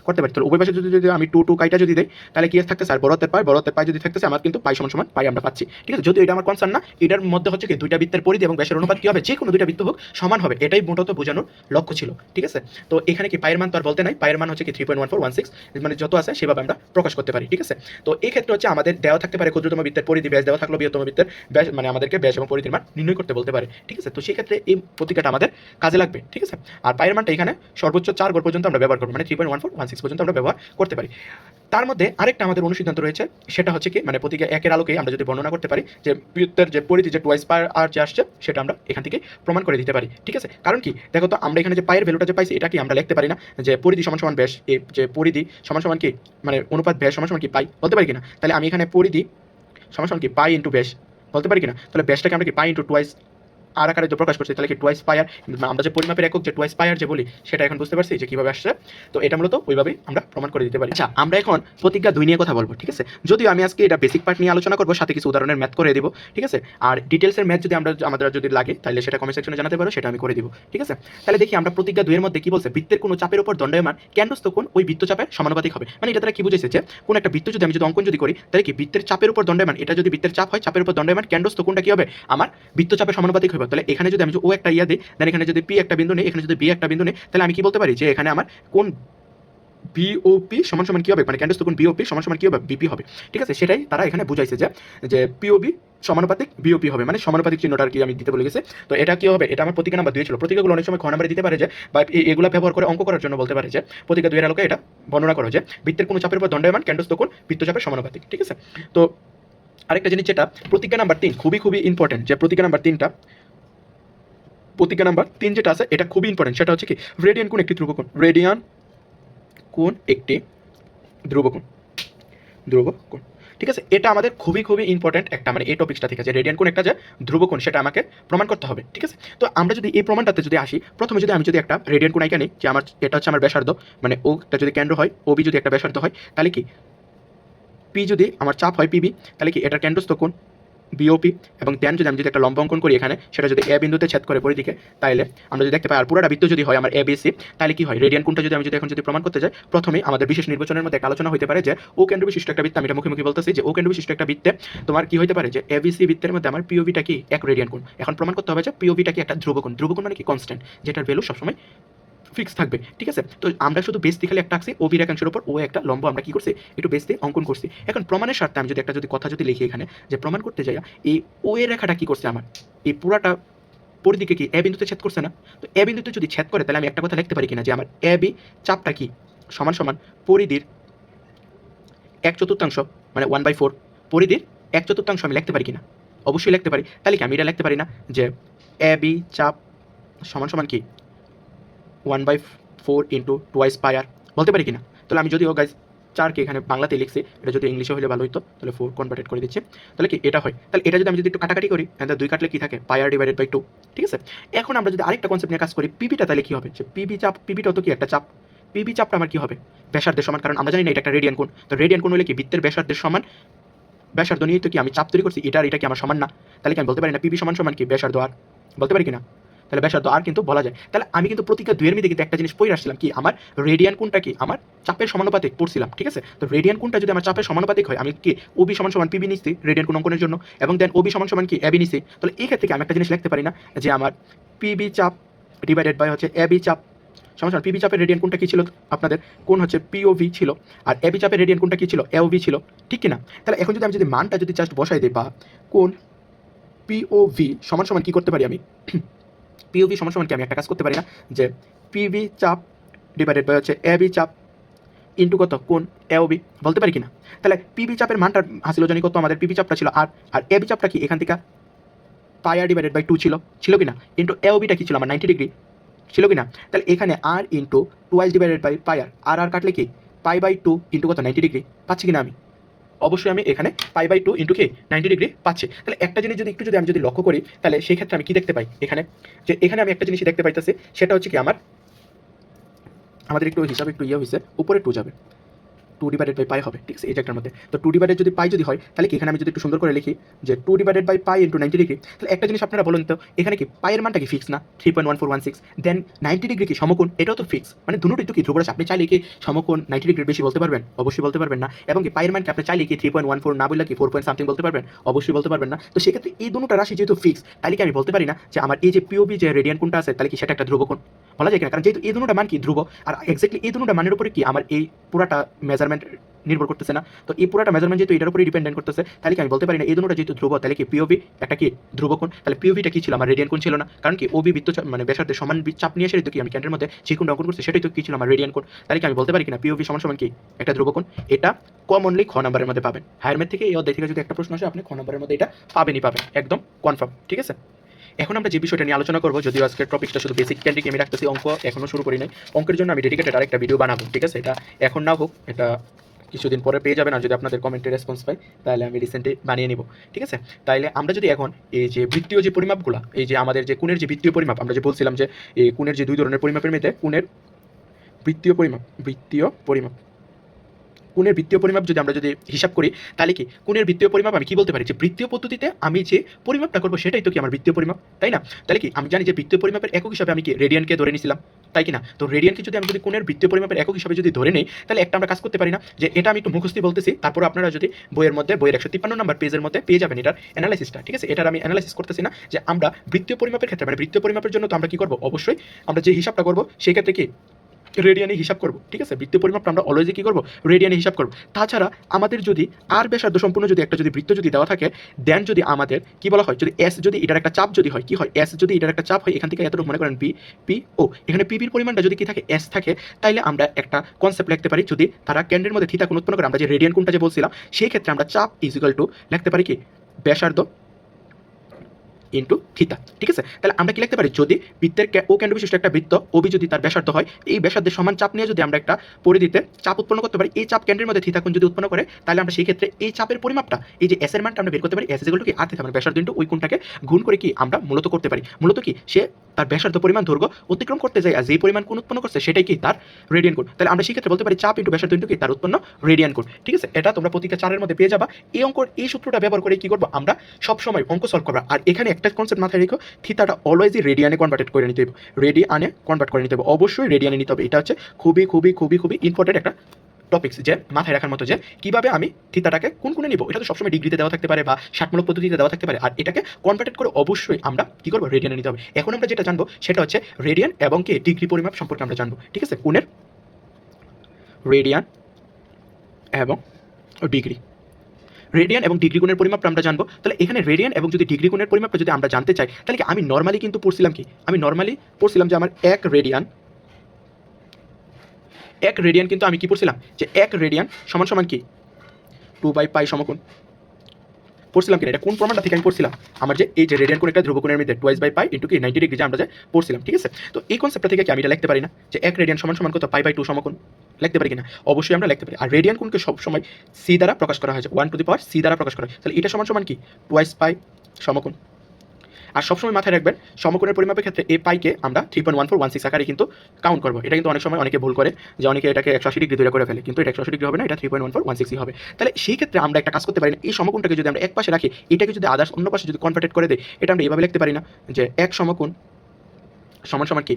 করতে পারি। তাহলে উভয় পাশে যদি আমি 2 কাইটা যদি দেই তাহলে কি থাকতেছে? আর বড় হাতের পাই যদি থাকতেছে আমার কিন্তু পাই সমান সমান পাই আমরা পাচ্ছি। ঠিক আছে, যদিও এটা আমার কনসার্ন না, এটার মধ্যে হচ্ছে কি দুইটা বৃত্তের পরিধি এবং ব্যাসের অনুপাত কী হবে? যে কোনো দুইটা বৃত্ত হোক সমান হবে, এটাই মূলত বোঝানোর লক্ষ্য ছিল। ঠিক আছে, তো এখানে কি পায়ের মান তো আর বলতে নাই, পায়ের মান হচ্ছে কি 3.1416, মানে যত আছে সেভাবে আমরা প্রকাশ করতে পারি। ঠিক আছে, তো এই ক্ষেত্রে হচ্ছে আমাদের দেওয়া থাকতে পারে ক্ষুদ্রতম বৃত্তের পরিধি, ব্যাস দেওয়া থাকলো বৃহত্তম বৃত্তের ব্যাস, মানে আমাদেরকে ব্যাস এবং পরিধির মান নির্ণয় করতে বলতে পারে। ঠিক আছে, তো সেই ক্ষেত্রে এই প্রতিজ্ঞাটা আমাদের কাজে লাগবে। ঠিক আছে, আর পায়ের মানটা এখানে সর্বোচ্চ 4 গড় পর্যন্ত আমরা ব্যবহার করবো, মানে 3.1416 পর্যন্ত আমরা ব্যবহার করতে পারি। তার মধ্যে আরেকটা আমাদের অনুসিদ্ধান্ত রয়েছে, সেটা হচ্ছে কি মানে প্রতীক একের আলোকে আমরা যদি বর্ণনা করতে পারি যে বৃত্তের যে পরিধি যে টুয়াইস পাই আর যে আসছে সেটা আমরা এখান থেকে প্রমাণ করে দিতে পারি। ঠিক আছে, কারণ কি দেখো তো আমরা এখানে যে পায়ের ভ্যালুটা যে পাইছি এটা কি আমরা লিখতে পারি না যে পরিধি সমান সমান ব্যাস, এই যে পরিধি সমান সমান কি মানে অনুপাত ব্যাস সমান সমান কি পাই বলতে পারি কিনা? তাহলে আমি এখানে পরিধি সমান সমান কি পাই ইন্টু ব্যাস বলতে পারি কিনা? তাহলে ব্যাসটাকে আমরা কি পাই ইন্টু টুয়াইস আর আকারে যে প্রকাশ করছি, তাহলে কি টুয়াইস পায়ার, আমরা যে পরিমাপের একক যে টুয়াইস পায়ার যে বলি সেটা এখন বুঝতে পারছি যে কীভাবে আসছে। তো এটা মূলত ওইভাবে আমরা প্রমাণ করে দিতে পারি। আচ্ছা, আমরা এখন প্রতিজ্ঞা 2 নিয়ে কথা বলবো। ঠিক আছে, যদিও আমি আজকে এটা বেসিক পার্ট নিয়ে আলোচনা করবো, সাথে কিছু উদাহরণের ম্যাথ করে দিব। ঠিক আছে, আর ডিটেলসের ম্যাথ যদি আমাদের যদি লাগে তাহলে সেটা কমেন্ট সেকশনে জানাতে পারো, সেটা আমি করে দিব। ঠিক আছে, তাহলে দেখি আমরা প্রতিজ্ঞা 2 এর মধ্যে কি বলছে, বৃত্তের কোনো চাপের উপর দণ্ডায়মান কেন্দ্রস্থ কোণ ওই বৃত্তচাপের সমানুপাতিক হবে। মানে এটা তারা কি বুঝেছে যে কোন একটা বৃত্ত যদি আমি যদি অঙ্কন যদি করি তাহলে কি বৃত্তের চাপের উপর দণ্ডায়মান, এটা যদি বৃত্তের চাপ হয় চাপের উপর দণ্ডায়মান কেন্দ্রস্থ কোণটা কি হবে আমার বৃত্তচাপের সমানুপাতিক হবে। তাহলে এখানে যদি আমি ও একটা ইয়া দিই, দেন এখানে যদি পি একটা বিন্দু নেই, এখানে যদি বি একটা বিন্দু নেই, তাহলে আমি কি বলতে পারি যে এখানে আমার কোন বিওপি সমান সমান কি হবে, মানে কেন্দ্রস্থ কোণ বিওপি সমান সমান কি হবে, বিপি হবে। ঠিক আছে, সেটাই তারা এখানে বুঝাইছে যে পিওবি সমানুপাতিক বিওপি হবে, মানে সমানুপাতিক চিহ্নটা আর কি আমি দিতে বলে গেছে। তো এটা কি হবে, এটা আমার প্রতিজ্ঞা নাম্বার 2 ছিল। প্রতিজ্ঞাগুলো অনেক সময় খ নাম্বারে দিতে পারে যে বা এগুলো ব্যবহার করে অঙ্ক করার জন্য বলতে পারে যে প্রতিজ্ঞা 2 এর আলোকে এটা বর্ণনা করো যে বৃত্তের কোনো চাপের উপর দণ্ডায়মান কেন্দ্রস্থ কোণ বৃত্তচাপের সমানুপাতিক। ঠিক আছে, তো আরেকটা জিনিস যেটা প্রতিজ্ঞা নাম্বার 3 খুবই খুবই ইম্পর্টেন্ট, যে প্রতিজ্ঞা নাম্বার 3টা প্রতিজ্ঞা নাম্বার 3 যেটা আছে এটা খুবই ইম্পর্টেন্ট, সেটা হচ্ছে কি রেডিয়ান কোণ একটি ধ্রুবকোণ, রেডিয়ান কোণ একটি ধ্রুবকোণ, ধ্রুবকোণ। ঠিক আছে, এটা আমাদের খুবই খুবই ইম্পর্টেন্ট একটা মানে এই টপিকটা থেকে, যে রেডিয়ান কোণ একটা যে ধ্রুবকোণ সেটা আমাকে প্রমাণ করতে হবে। ঠিক আছে, তো আমরা যদি এই প্রমাণটাতে যদি আসি, প্রথমে যদি আমি যদি একটা রেডিয়ান কোণ আঁকা নিই যে আমার এটা হচ্ছে আমার ব্যাসার্ধ, মানে ওটা যদি কেন্দ্র হয়, ওবি যদি একটা ব্যাসার্ধ হয়, তাহলে কি পি যদি আমার চাপ হয় পিবি, তাহলে কি এটার কেন্দ্রস্থ কোণ বিওপি, এবং দেন যদি আমি যদি একটা লম্ব অঙ্কন করি এখানে, সেটা যদি এ বিন্দুতে ছেদ করে পরিধিকে, তাহলে আমরা যদি দেখতে পাই আর পুরোটা বৃত্ত যদি হয় আমার এবিসি, তাহলে কি হয় রেডিয়ান কোণটা যদি আমি যদি এখন যদি প্রমাণ করতে যাই, প্রথমেই আমাদের বিশেষ নির্বাচনের মধ্যে একটা আলোচনা হতে পারে যে ও কেন্দ্র বিশিষ্ট একটা বৃত্ত, আমি এটা মুখে বলতেছি যে ও কেন্দ্র বিশিষ্ট একটা বৃত্তে তোমার কি হতে পারে যে এবিসি বৃত্তের মধ্যে আমার পিওভিটা কি এক রেডিয়ান কোণ। এখন প্রমাণ করতে হবে যে পিওভিটা কি একটা ধ্রুবকোণ, ধ্রুবকোণ মানে কি কনস্ট্যান্ট, যেটার ভ্যালু সবসময় ফিক্স থাকবে। ঠিক আছে, তো আমরা শুধু বেস দিয়ে খালি একটা আঁকছি, ও বি রেখাংশের উপর ও একটা লম্ব আমরা কি করছি একটু বেস দিয়ে অঙ্কন করছি। এখন প্রমাণের স্বার্থে আমি যদি একটা যদি কথা যদি লিখি এখানে, যে প্রমাণ করতে যাই এই ও এর রেখাটা কি করছে আমার এই পুরাটা পরিধিকে কি এ বিন্দুতে ছেদ করছে না? তো এ বিন্দুতে যদি ছেদ করে তাহলে আমি একটা কথা লিখতে পারি কিনা যে আমার এ বি চাপটা কি সমান সমান পরিধির 1/4 মানে 1/4 পরিধির 1/4 আমি লিখতে পারি কিনা? অবশ্যই লিখতে পারি। তাহলে কি আমি এটা লিখতে পারি না যে এ বি চাপ সমান সমান কি 1/4 ইন্টু টুয়াইস পাই আর বলতে পারি কিনা? তাহলে আমি যদিও গাইজ 4কে এখানে বাংলাতে লিখছি, এটা যদি ইংলিশে হলে ভালো হতো, তাহলে 4 কনভার্টেড করে দিচ্ছি, তাহলে কি এটা হয়। তাহলে এটা যদি আমি যদি একটু কাটাকাটি করি, তাহলে 2 কাটলে কি থাকে পাই আর ডিভাইডেড বাই 2। ঠিক আছে, এখন আমরা যদি আরেকটা কনসেপ্ট নিয়ে কাজ করি পিবিটা, তাহলে কি হবে যে পিবি চাপ, পিবিটা তো কি একটা চাপ, পিবি চাপটা আমার কি হবে ব্যাসার্ধের সমান, কারণ আমরা জানি না এটা একটা রেডিয়ান কোণ। তো রেডিয়ান কোণ হলে কি বৃত্তের ব্যাসার্ধের সমান, ব্যাসার্ধ নিয়েই তো কি আমি চাপ তৈরি করছি, এটা কি আমার সমান না? তাহলে কি আমি বলতে পারি না পিবি সমান সমান কি ব্যাসার্ধ আর, বলতে পারি কিনা? তাহলে ব্যাসার্ধ আর কিন্তু বলা যায়। তাহলে আমি কিন্তু প্রতিজ্ঞা 2 এর মধ্যে কিন্তু একটা জিনিস পড়ে আসছিলাম কি আমার রেডিয়ান কোণটা কি আমার চাপের সমানুপাতিক পড়ছিলাম। ঠিক আছে, তো রেডিয়ান কোণটা যদি আমার চাপের সমানুপাতিক হয়, আমি কি ওবি সমান সমান পিবি নিচ্ছি রেডিয়ান কোণ অঙ্কনের জন্য, এবং দেন ওবি সমান সমান কি এবি নিচ্ছি, তাহলে এই ক্ষেত্রে আমি একটা জিনিস লিখতে পারি না যে আমার পিবি চাপ ডিভাইডেড বাই হচ্ছে এবি চাপ সমান সমান পিবি চাপের রেডিয়ান কোণটা কি ছিল আপনাদের, কোণ হচ্ছে পিওভি ছিল, আর এবি চাপের রেডিয়ান কোণটা কি ছিল এওভি ছিল। ঠিক কিনা? তাহলে এখন যদি আমি যদি মানটা যদি জাস্ট বসাই দিই, বা কোণ পিওভি সমান সমান কি করতে পারি আমি পিওভি সমান সমান কি আমি একটা কাজ করতে পারি না যে পিভি চাপ ডিভাইডেড বাই হচ্ছে এবি চাপ ইন্টু কত কোণ এওবি বলতে পারি কিনা? তাহলে পিবি চাপের মানটা হাসিল জানি কত, আমাদের পিবি চাপটা ছিল আর এবি চাপটা কি এখান থেকে পাই আর ডিভাইডেড বাই 2 ছিল কিনা, ইন্টু এওবিটা কি ছিল আমার 90 ডিগ্রি ছিল কিনা? তাহলে এখানে r into twice divided by pi r কাটলে কি পাই বাই 2 ইন্টু কত 90 ডিগ্রি পাচ্ছি কিনা? আমি অবশ্যই আমি এখানে পাই বাই 2 ইন্টু কি 90 ডিগ্রি পাচ্ছি। তাহলে একটা জিনিস যদি একটু যদি আমি যদি লক্ষ্য করি, তাহলে সেই ক্ষেত্রে আমি কি দেখতে পাই এখানে, যে এখানে আমি একটা জিনিস দেখতে পাইতেছি, সেটা হচ্ছে কি আমাদের একটু হিসাবে একটু ইয়ে হয়েছে, উপরে 2 যাবে, 2 ডিভাইডেড বাই পাই হবে। ঠিক আছে, এই জায়গাটার মধ্যে তো 2 ডিভাইডেড যদি পাই যদি হয়, তাহলে কি এখানে আমি যদি একটু সুন্দর করে লিখি যে 2 divided by pi into 90 degree, তাহলে একটা জিনিস আপনারা বলুন তো এখানে কি পাইয়ের মানটা কি ফিক্স না 3.1416, দেন 90 ডিগ্রি কি সমকোণ, এটাও তো ফিক্স, মানে দুটোই তো কি ধ্রুবরাশি। আপনি চাইলে কি সমকোণ 90 ডিগ্রির বেশি বলতে পারবেন? অবশ্যই বলতে পারবেন না। এবং কি পাইয়ের মানকে আপনি চাইলে কি 3.14 না বললে কি 4 পয়েন্ট সামথিং বলতে পারবেন? অবশ্যই বলতে পারবেন না। তো সেক্ষেত্রে এই দুটো রাশি যেহেতু ফিক্স, তাহলে কি আমি বলতে পারি না যে আমার এই যে পিওবি যে রেডিয়ান কোণটা আছে, তাহলে কি সেটা একটা ধ্রুবকোণ বলা যায় কিনা? কারণ যেহেতু এই দুটোটা মান কি ধ্রুব, আর এক্স্যাক্টলি এই দুটোটা মানের উপরে কি আমার এই পুরাটা মেজারমেন্ট নির্ভর করতেছে না। তো এই পুরোটা মেজারমেন্ট যেহেতু এটার উপরেই ডিপেন্ডেন্ট করতেছে, তাহলে কি আমি বলতে পারি না এই দুটোটা যেহেতু ধ্রুব, তাহলে কি পিওভি একটা কি ধ্রুব কোণ, তাহলে পিওভিটা কি ছিল আমার রেডিয়ান কোণ ছিল না, কারণ কি ওবি বৃত্ত মানে ব্যাসার্ধের সমান চাপ নিয়ে এসে তো কি আমি কেন্দ্রের মধ্যে যে কোণটা অঙ্কন করছি সেটাই তো কি ছিল আমার রেডিয়ান কোণ। তাহলে কি আমি বলতে পারি কিনা পিওভি সমান সমান কি একটা ধ্রুব কোণ। এটা কমনলি খ নাম্বারের মধ্যে পাবেন, হায়ার ম্যাথ থেকে এই অধ্যায় থেকে যদি একটা প্রশ্ন আসে আপনি খ নাম্বারের মধ্যে এটা পাবেনই পাবেন, একদম কনফার্ম। ঠিক আছে, এখন আমরা যে বিষয়টা নিয়ে আলোচনা করবো, যদিও আজকের টপিকটা শুধু বেসিক কেন্দ্রিক আমি রাখতেছি, অঙ্ক এখনো শুরু করি নাই। অঙ্কের জন্য আমি ডেডিকেটেড আরেকটা ভিডিও বানাবো। ঠিক আছে, এটা এখন না হোক, এটা কিছুদিন পরে পেয়ে যাবেন, আর যদি আপনাদের কমেন্টে রেসপন্স পাই তাহলে আমি রিসেন্টলি বানিয়ে নিব। ঠিক আছে, তাইলে আমরা যদি এখন এই যে বৃত্তীয় যে পরিমাপগুলো, এই যে আমাদের যে কোণের যে বৃত্তীয় পরিমাপ, আমরা যে বলছিলাম যে এই কোণের যে দুই ধরনের পরিমাপের মধ্যে কোণের বৃত্তীয় পরিমাপ, কোণের বৃত্তীয় পরিমাপ যদি আমরা যদি হিসাব করি, তাহলে কি কোণের বৃত্তীয় পরিমাপ আমি কি বলতে পারি যে বৃত্তীয় পদ্ধতিতে আমি যে পরিমাপটা করবো সেটাই তো কি আমার বৃত্তীয় পরিমাপ, তাই না? তাহলে কি আমি জানি যে বৃত্তীয় পরিমাপের একক হিসাবে আমি কি রেডিয়ানকে ধরে নিছিলাম, তাই কি না? তো রেডিয়ানকে যদি আমি যদি কোণের বৃত্তীয় পরিমাপের একক হিসাবে যদি ধরে নেই, তাহলে একটা আমরা কাজ করতে পারি না, যে এটা আমি একটু মুখস্থি বলতেছি, তারপর আপনারা যদি বইয়ের মধ্যে বইয়ের 153 নম্বর পেজের মধ্যে পেয়ে যাবেন এটার অ্যানালাইসিসটা। ঠিক আছে, এটার আমি অ্যানালাইসিস করতেছি না, যে আমরা বৃত্তীয় পরিমাপের ক্ষেত্রে মানে বৃত্তীয় পরিমাপের জন্য তো আমরা কি করবো, অবশ্যই আমরা যে হিসাবটা করবো সেই ক্ষেত্রে কি রেডিয়ানে হিসাব করব। ঠিক আছে, বৃত্তীয় পরিমাপটা আমরা অলওয়েজ কি করব, রেডিয়ানে হিসাব করব। তাছাড়া আমাদের যদি আর ব্যাসার্ধ সম্পূর্ণ যদি একটা যদি বৃত্ত যদি দেওয়া থাকে, দেন যদি আমাদের কি বলা হয়, যদি এস যদি এটার একটা চাপ যদি হয়, কি হয়, এস যদি এটার একটা চাপ হয়, এখান থেকে এতটুকু মনে করেন পি ও এখানে পিবির পরিমাণটা যদি কি থাকে, এস থাকে, তাইলে আমরা একটা কনসেপ্ট লিখতে পারি, যদি তারা কেন্দ্রের মধ্যে থিতা কোণ উৎপন্ন করে, আমরা যে রেডিয়ান কোণটা যে বলছিলাম, সেই ক্ষেত্রে আমরা চাপ ইকুয়াল টু লিখতে পারি কি ব্যাসার্ধ ইন্টু থিতা। ঠিক আছে, তাহলে আমরা কি লিখতে পারি, যদি বৃত্তের ও কেন্দ্র বিশিষ্ট একটা বৃত্ত ওবি যদি তার ব্যাসার্ধ হয়, এই ব্যাসার্ধের সমান চাপ নিয়ে যদি আমরা একটা পরিধিতে চাপ উৎপন্ন করতে পারি, এই চাপ কেন্দ্রের মধ্যে থিতা কোণ যদি উৎপন্ন করে, তাহলে আমরা সেই ক্ষেত্রে এই চাপের পরিমাপটা, এই যে এস এর মানটা আমরা বের করতে পারি, এস ইকুয়াল টু কি আর থিতা মানে ব্যাসার্ধ ইন্টু ওই কোণটাকে গুণ করে কি আমরা মূলত করতে পারি। মূলত কি সে তার ব্যাসার্ধ পরিমাণ দৈর্ঘ্য অতিক্রম করতে যায়, আর যেই পরিমাণ কোণ উৎপন্ন করছে সেটাই কি তার রেডিয়ান কোণ। তাহলে আমরা সেই ক্ষেত্রে বলতে পারি চাপ ইন্টু ব্যাসার্ধ ইন্টু কি তার উৎপন্ন রেডিয়ান কোণ। ঠিক আছে, এটা তোমরা প্রতীক্ষা 4 এর মধ্যে পেয়ে যাবা। এই অঙ্কর এই সূত্রটা ব্যবহার করে কি করবো, আমরা সবসময় অঙ্ক সলভ করবো। আর এখানে একটা কনসেপ্ট মাথায় রেখো, থিতাটা অলওয়েজই রেডিয়ানে কনভার্ট করে নিতে হবে, রেডিয়ানে কনভার্ট করে নিতে হবে, অবশ্যই রেডিয়ানে নিতে হবে। এটা হচ্ছে খুবই খুবই খুবই খুবই ইম্পর্টেন্ট একটা টপিক্স, যে মাথায় রাখার মতো, যে কিভাবে আমি থিতাটাকে কোন কোণে নিব। এটা তো সবসময় ডিগ্রিতে দেওয়া থাকতে পারে বা ষাটমূলক পদ্ধতিতে দেওয়া থাকতে পারে, আর এটাকে কনভার্টেড করে অবশ্যই আমরা কি করবো, রেডিয়ানে নিতে হবে। এখন আমরা যেটা জানবো সেটা হচ্ছে রেডিয়ান এবং কি ডিগ্রি পরিমাপ সম্পর্কে আমরা জানবো। ঠিক আছে, কোণের রেডিয়ান এবং ডিগ্রি, রেডিয়ান এবং ডিগ্রি কোণের পরিমাপটা আমরা জানবো। তাহলে এখানে রেডিয়ান এবং যদি ডিগ্রি কোণের পরিমাপটা যদি আমরা জানতে চাই, তাহলে কি আমি নর্মালি কিন্তু পড়ছিলাম কি, আমি নর্মালি পড়ছিলাম যে আমার এক রেডিয়ান কিন্তু আমি কি পড়ছিলাম, যে এক রেডিয়ান সমান সমান কি 2/পাই সমকোণ পড়ছিলাম কিনা, এটা কোন প্রমাণটা থেকে আমি পড়ছিলাম, আমার যে এই যে রেডিয়ান কোণ একটা ধ্রুবকোণের মধ্যে 2/পাই ইন্টু কি 90 ডিগ্রি যে আমরা যে পড়ছিলাম। ঠিক আছে, তো এই কনসেপ্টটা থেকে কি আমি এটা লিখতে পারি না, যে এক রেডিয়ান সমান সমান কত পাই/2 সমকোণ লিখতে পারি কিনা, অবশ্যই আমরা লিখতে পারি। আর রেডিয়ান কোণকে সবসময় সি দ্বারা প্রকাশ করা হয়েছে, 1 সি দ্বারা প্রকাশ করা হয়। তাহলে এটা সমান সমান কি 2/পাই সমকোণ। আর সবসময় মাথায় রাখবেন সমকোণের পরিমাপের ক্ষেত্রে এই পাইকে আমরা 3.1416 আকারে কিন্তু কাউন্ট করবো। এটা কিন্তু অনেক সময় অনেকে ভুল করে, যে অনেকে এটাকে 180 ডিগ্রি ধরে করে ফেলে, কিন্তু এটা 180 ডিগ্রি হবে না, এটা 3.1416 হবে। তাহলে সেই ক্ষেত্রে আমরা একটা কাজ করতে পারি না, এই সমকোণটাকে যদি আমরা এক পাশে রাখি, এটাকে যদি আদার্স অন্য পাশে যদি কনভার্টেড করে দেয়, এটা আমরা এইভাবে লিখতে পারি না, যে এক সমকোণ সমান সমান কি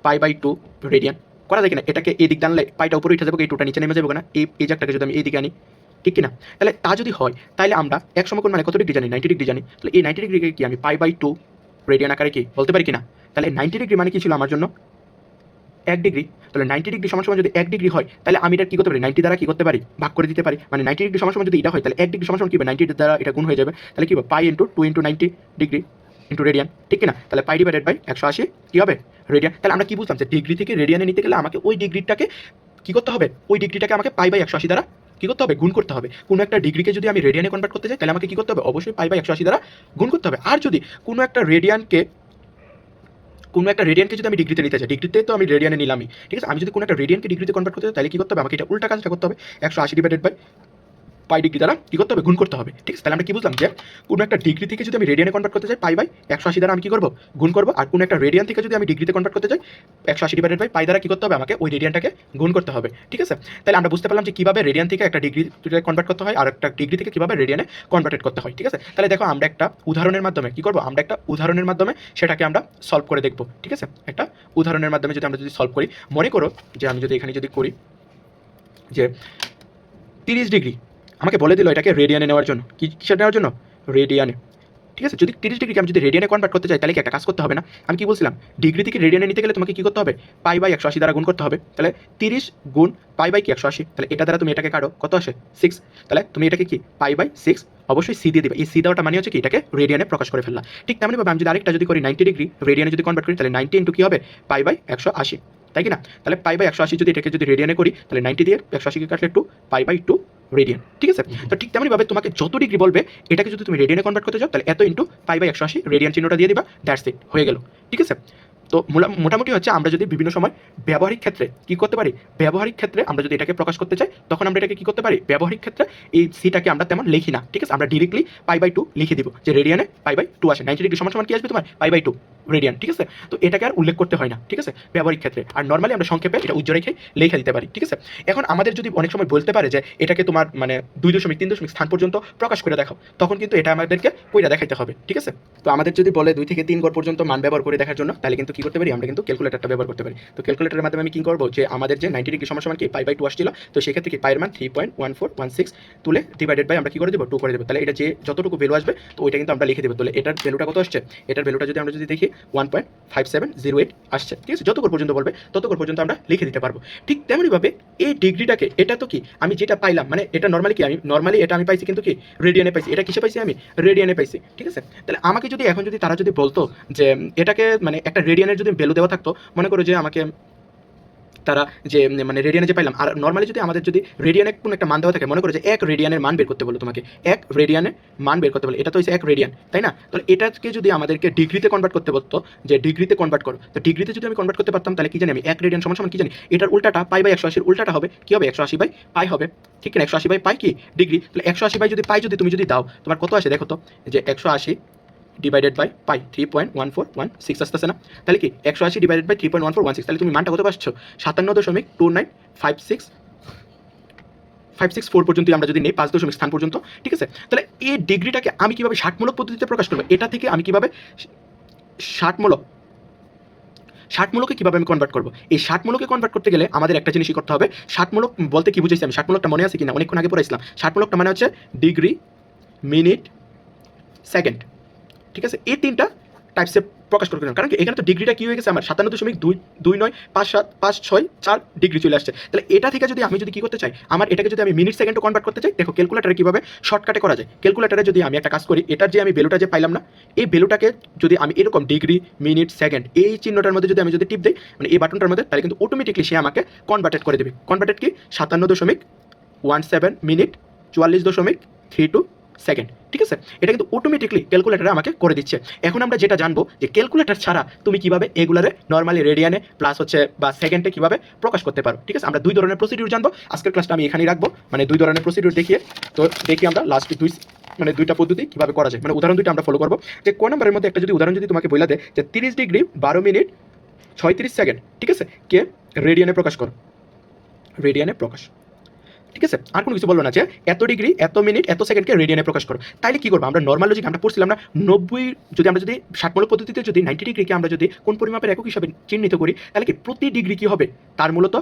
পাই/2 রেডিয়ান করা যায় কিনা, এটাকে এই দিক টানলে পাইটা উপরে উঠে যাবে, এই টুটা নিচে নেমে যাবে না, এই জায়গাটাকে যদি আমি এই দিকে আনি, ঠিক কিনা? তাহলে তা যদি হয়, তাহলে আমরা এক সমকোণ মানে কত ডিগ্রি জানি, 90 ডিগ্রি জানি। তাহলে এই 90 ডিগ্রিকে কি আমি পাই/2 রেডিয়ান আকারে কি বলতে পারি কিনা? তাহলে 90 ডিগ্রি মানে কি ছিল আমার জন্য 1 ডিগ্রি। তাহলে 90 ডিগ্রি সমান সমান যদি 1 ডিগ্রি হয়, তাহলে আমি এটা কি করতে পারি, 90 দ্বারা কি করতে পারি, ভাগ করে দিতে পারি। মানে 90 ডিগ্রি সমান সমান যদি এটা হয়, তাহলে 1 ডিগ্রি সমান সমান কি হবে, 90 দ্বারা এটা গুণ হয়ে যাবে। তাহলে কি হবে, pi into 2 into 90 degree into radian, ঠিক কিনা? তাহলে পাই ডিভাইডেড বাই 180 কি হবে, রেডিয়ান। তাহলে আমরা কি বুঝলাম, যে ডিগ্রি থেকে রেডিয়ানে নিতে গেলে আমাকে ওই ডিগ্রিটাকে কি করতে হবে, ওই ডিগ্রিটাকে আমাকে পাই/180 দ্বারা কি করতে হবে, গুণ করতে হবে। কোনো একটা ডিগ্রিকে যদি আমি রেডিয়ানে কনভার্ট করতে চাই, তাহলে আমাকে কি করতে হবে, অবশ্যই পাই/180 দ্বারা গুণ করতে হবে। আর যদি কোনো একটা রেডিয়ানকে যদি আমি ডিগ্রিতে নিতে চাই, ডিগ্রিতে তো আমি রেডিয়ানে নিলামই, ঠিক আছে, আমি যদি কোনো একটা রেডিয়ানকে ডিগ্রিতে কনভার্ট করতে চাই, তাহলে কি করতে হবে, আমাকে এটা উল্টা কাজটা করতে হবে, 180 ডিভাইডেড বাই পাই ডিগ্রি দ্বারা কি করতে হবে, গুণ করতে হবে। ঠিক আছে, তাহলে আমরা কি বুঝলাম, যে কোনো একটা ডিগ্রি থেকে যদি আমি রেডিয়ানে কনভার্ট করতে চাই, পাই/180 দ্বারা আমি কি করবো, গুণ করবো। আর কোনো একটা রেডিয়ান থেকে যদি আমি ডিগ্রিতে কনভার্ট করতে চাই, 180 ডিভাইডেড বাই পাই দ্বারা কি করতে হবে, আমাকে ওই রেডিয়ানটাকে গুণ করতে হবে। ঠিক আছে, তাহলে আমরা বুঝতে পারলাম যে কীভাবে রেডিয়ান থেকে একটা ডিগ্রিতে কনভার্ট করতে হয়, আর একটা ডিগ্রি থেকে কীভাবে রেডিয়ানে কনভার্টেড করতে হয়। ঠিক আছে, তাহলে দেখো আমরা একটা উদাহরণের মাধ্যমে কি করবো, আমরা একটা উদাহরণের মাধ্যমে সেটাকে আমরা সলভ করে দেখবো। ঠিক আছে, একটা উদাহরণের মাধ্যমে যদি আমরা সলভ করি, মনে করো যে আমি যদি এখানে যদি করি যে 30 ডিগ্রি আমাকে বলে দিল এটাকে রেডিয়ানে নেওয়ার জন্য, কিসে নেওয়ার জন্য, রেডিয়ানে। ঠিক আছে? যদি 30 ডিগ্রিকে আমি যদি রেডিয়ানে কনভার্ট করতে চাই তাহলে কি একটা কাজ করতে হবে না? আমি কি বলছিলাম, ডিগ্রি থেকে রেডিয়ানে নিতে গেলে তোমাকে কি করতে হবে, পাই বাই 180 দ্বারা গুণ করতে হবে। তাহলে 30 গুণ পাই বাই কি 180, তাহলে এটা দ্বারা তুমি এটাকে কাটো, কত আসে 6। তাহলে তুমি এটাকে কি পাই বাই 6 অবশ্যই সি দিয়ে দিবে। এই সি দেওয়াটা মানে হচ্ছে কি এটাকে রেডিয়ানে প্রকাশ করে ফেললা। ঠিক তেমনিভাবে আমি যদি আরেকটা যদি করি 90 ডিগ্রি রেডিয়ানে যদি কনভার্ট করি তাহলে 90 ইন্টু কি হবে, পাই বাই 180, তাই কি না? তাহলে পাই বাই 180 যদি এটাকে যদি রেডিয়ানে করি তাহলে 90 দিয়ে 180কে কাটলে 2 পাই বাই 2 রেডিয়ান। ঠিক আছে? তো ঠিক তেমনিভাবে তোমাকে যত ডিগ্রি বলবে এটাকে যদি তুমি রেডিয়ানে কনভার্ট করতে চাও তাহলে এত ইন্টু পাই বাই 180 রেডিয়ান চিহ্নটা দিয়ে দিবা, দ্যাটস ইট, হয়ে গেল। ঠিক আছে? তো মোটামুটি হচ্ছে আমরা যদি বিভিন্ন সময় ব্যবহারিক ক্ষেত্রে কি করতে পারি, ব্যবহারিক ক্ষেত্রে আমরা যদি এটাকে প্রকাশ করতে চাই তখন আমরা এটাকে কি করতে পারি, ব্যবহারিক ক্ষেত্রে এই সিটাকে আমরা তেমন লিখি না। ঠিক আছে? আমরা ডিরেক্টলি পাই বাই 2 লিখে দিব যে রেডিয়ানে পাই বাই 2 আসে, 90 ডিগ্রি সমান সমান কি আসবে তোমার, পাই বাই 2 রেডিয়ান। ঠিক আছে? তো এটাকে আর উল্লেখ করতে হয় না। ঠিক আছে? ব্যবহারিক ক্ষেত্রে আর নর্মালি আমরা সংক্ষেপে এটা উজ্জ্বল রেখে লেখা দিতে পারি। ঠিক আছে? এখন আমাদের যদি অনেক সময় বলতে পারে যে এটাকে তোমার মানে 2.3 স্থান পর্যন্ত প্রকাশ করে দেখাও, তখন কিন্তু এটা আমাদেরকে কইরা দেখাইতে হবে। ঠিক আছে? তো আমাদের যদি বলে 2 থেকে 3 গড় পর্যন্ত মান ব্যবহার করে দেখার জন্য তাহলে কিন্তু কি করতে পারি, আমরা কিন্তু ক্যালকুলেটরটা ব্যবহার করতে পারি। তো ক্যালকুলেটরের মাধ্যমে আমি কি করব, যে আমাদের যে 90 ডিগ্রি সমান সমান কি পাই বাই 2 আসছিল, তো সেক্ষেত্রে কি পাইয়ের মান 3.1416 তুলে ডিভাইডেড বাই আমরা কি করে দেবো, 2 করে দেবো। তাহলে এটা যে যতটুকু ভ্যালু আসবে তো ওইটা কিন্তু আমরা লিখে দেবো। তাহলে এটার ভ্যালুটা কত আসছে, এটার ভ্যালুটা যদি আমরা যদি দেখি 1.5708 আসছে। ঠিক আছে? যতক্ষণ পর্যন্ত বলবে ততক্ষণ পর্যন্ত আমরা লিখে দিতে পারবো। ঠিক তেমনিভাবে এই ডিগ্রিটাকে, এটা তো কি আমি যেটা পাইলাম মানে এটা নর্মালি কি আমি নর্মালি এটা আমি পাইছি কিন্তু কি রেডিয়ানে পাইছি, এটা কিসে পাইছি আমি, রেডিয়ানে পাইছি। ঠিক আছে? তাহলে আমাকে যদি এখন যদি তারা যদি বলতো যে এটাকে মানে একটা রেডিয়ানের যদি ভ্যালু দেওয়া থাকতো, মনে করো যে আমাকে তারা যে মানে রেডিয়ানে যে পাইলাম, আর নর্মালি যদি আমাদের যদি রেডিয়ানে কোনো একটা মান দেওয়া থাকে, মনে করো যে 1 রেডিয়ানের মান বের করতে বলো, তোমাকে 1 রেডিয়ানের মান বের করতে বলো, এটা তো হচ্ছে 1 রেডিয়ান, তাই না? তাহলে এটাকে যদি আমাদেরকে ডিগ্রিতে কনভার্ট করতে বলতো যে ডিগ্রিতে কনভার্ট করো, তো ডিগ্রিতে যদি আমি কনভার্ট করতে পারতাম তাহলে কি জানি আমি 1 রেডিয়ান সমান সমান কি জানি, এটার উল্টাটা পাই বাই 180 উল্টাটা হবে কি হবে, 180 বাই পাই হবে। ঠিক না? 180 বাই পাই কি ডিগ্রি, তাহলে 180 বাই যদি পাই যদি তুমি যদি দাও তোমার কত আসে দেখো তো, যে 180 ডিভাইডেড বাই পাই 3.1416 আসতেছে না? তাহলে কি 180 ডিভাইডেড বাই 3.1416, তাহলে তুমি মানটা কত পাচ্ছ, 57.2956 পর্যন্ত আমরা যদি নেই 5 স্থান পর্যন্ত। ঠিক আছে? তাহলে এই ডিগ্রিটাকে আমি কিভাবে ষাটমূলক পদ্ধতিতে প্রকাশ করবো, এটা থেকে আমি কিভাবে ষাটমূলক ষাটমূলকে কীভাবে আমি কনভার্ট করবো, এই ষাটমূলকে কনভার্ট করতে গেলে আমাদের একটা জিনিসই করতে হবে। ষাটমূলক বলতে কি বুঝেছি আমি, ষাটমূলকটা মনে আছে কিনা, অনেকক্ষণ আগে পড়াইছিলাম। ষাটমূলকটা মানে হচ্ছে ডিগ্রি, মিনিট, সেকেন্ড। ঠিক আছে? এই তিনটা টাইপসে প্রকাশ করতে কারণ কি এখানে তো ডিগ্রিটা কি হয়ে গেছে আমার 57.22956 ডিগ্রি চলে আসছে। তাহলে এটা থেকে যদি আমি যদি কি করতে চাই, আমার এটাকে যদি আমি মিনিট সেকেন্ডে কনভার্ট করতে চাই, দেখো ক্যালকুলেটারে কীভাবে শর্টকাটে করা যায়। ক্যালকুলেটারে যদি আমি একটা কাজ করি, এটার যে আমি ভ্যালুটা যে পাইলাম না, এই ভ্যালুটাকে যদি আমি এরকম ডিগ্রি, মিনিট, সেকেন্ড এই চিহ্নটার মধ্যে যদি আমি যদি টিপ দিই, মানে এই বাটনটার মধ্যে, তাহলে কিন্তু অটোমেটিকলি সে আমাকে কনভার্টেড করে দেবে। কনভার্টেড কি 57.17 মিনিট 44.32 সেকেন্ড। ঠিক আছে? এটা কিন্তু অটোমেটিকলি ক্যালকুলেটারে আমাকে করে দিচ্ছে। এখন আমরা যেটা জানবো যে ক্যালকুলেটার ছাড়া তুমি কিভাবে এগুলারে নর্মালি রেডিয়ানে প্লাস হচ্ছে বা সেকেন্ডে কিভাবে প্রকাশ করতে পারো। ঠিক আছে? আমরা 2 ধরনের প্রসিডিউর জানবো। আজকের ক্লাসটা আমি এখানেই রাখবো, মানে 2 ধরনের প্রসিডিউর দেখিয়ে, তো দেখি আমরা লাস্টে মানে 2টা পদ্ধতি কিভাবে করা যায়, মানে উদাহরণ 2টা আমরা ফলো করবো। যে কোন নাম্বারের মধ্যে একটা যদি উদাহরণ যদি তোমাকে বলে দেয় যে 30 ডিগ্রি 12 মিনিট 36 সেকেন্ড, ঠিক আছে, কে রেডিয়ানে প্রকাশ করো, রেডিয়ানে প্রকাশ। ঠিক আছে? আর কোনো কিছু বললো না যে এত ডিগ্রি, এত মিনিট, এত সেকেন্ডকে রেডিয়ানে প্রকাশ করো। তাইলে কি করবো, আমরা নর্মাল লজিক আমরা পড়ছিলাম না 90, যদি আমরা যদি ষাটমূলক পদ্ধতিতে যদি 90 ডিগ্রিকে আমরা যদি কোন পরিমাপের একক হিসাবে চিহ্নিত করি, তাহলে কি প্রতি ডিগ্রি কি হবে তার মূলত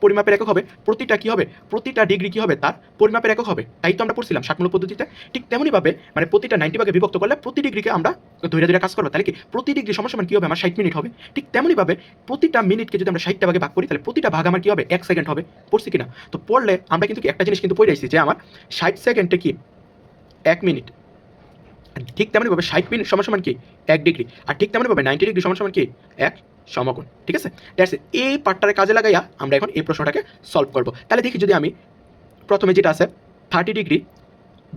পরিমাপের একক হবে, প্রতিটা কি হবে, প্রতিটা ডিগ্রি কি হবে তার পরিমাপের একক হবে। তাই তো আমরা পড়ছিলাম ষাটমূলক পদ্ধতিতে। ঠিক তেমনিভাবে মানে প্রতিটা 90 ভাগে বিভক্ত করলে প্রতি ডিগ্রিকে আমরা ধৈর্য ধরে কাজ করবো, তাহলে কি প্রতি ডিগ্রি সমান কি হবে আমার 60 মিনিট হবে। ঠিক তেমনিভাবে প্রতিটা মিনিটকে যদি আমরা 60টা ভাগে ভাগ করি তাহলে প্রতিটা ভাগ আমার কি হবে 1 সেকেন্ড হবে। পড়ছি কিনা? তো পড়লে আমরা কিন্তু একটা জিনিস কিন্তু পড়ে আসছি যে আমার 60 সেকেন্ডে কি 1 মিনিট, ঠিক তেমনিভাবে 60 মিনিট সমান কি 1 ডিগ্রি, আর ঠিক তেমনিভাবে 90 ডিগ্রি সমান কি 1 সমকোণ। ঠিক আছে? That's it. এই পার্টটারে কাজে লাগাইয়া আমরা এখন এই প্রশ্নটাকে সলভ করব। তাহলে দেখি যদি আমি প্রথমে যেটা আছে 30 ডিগ্রি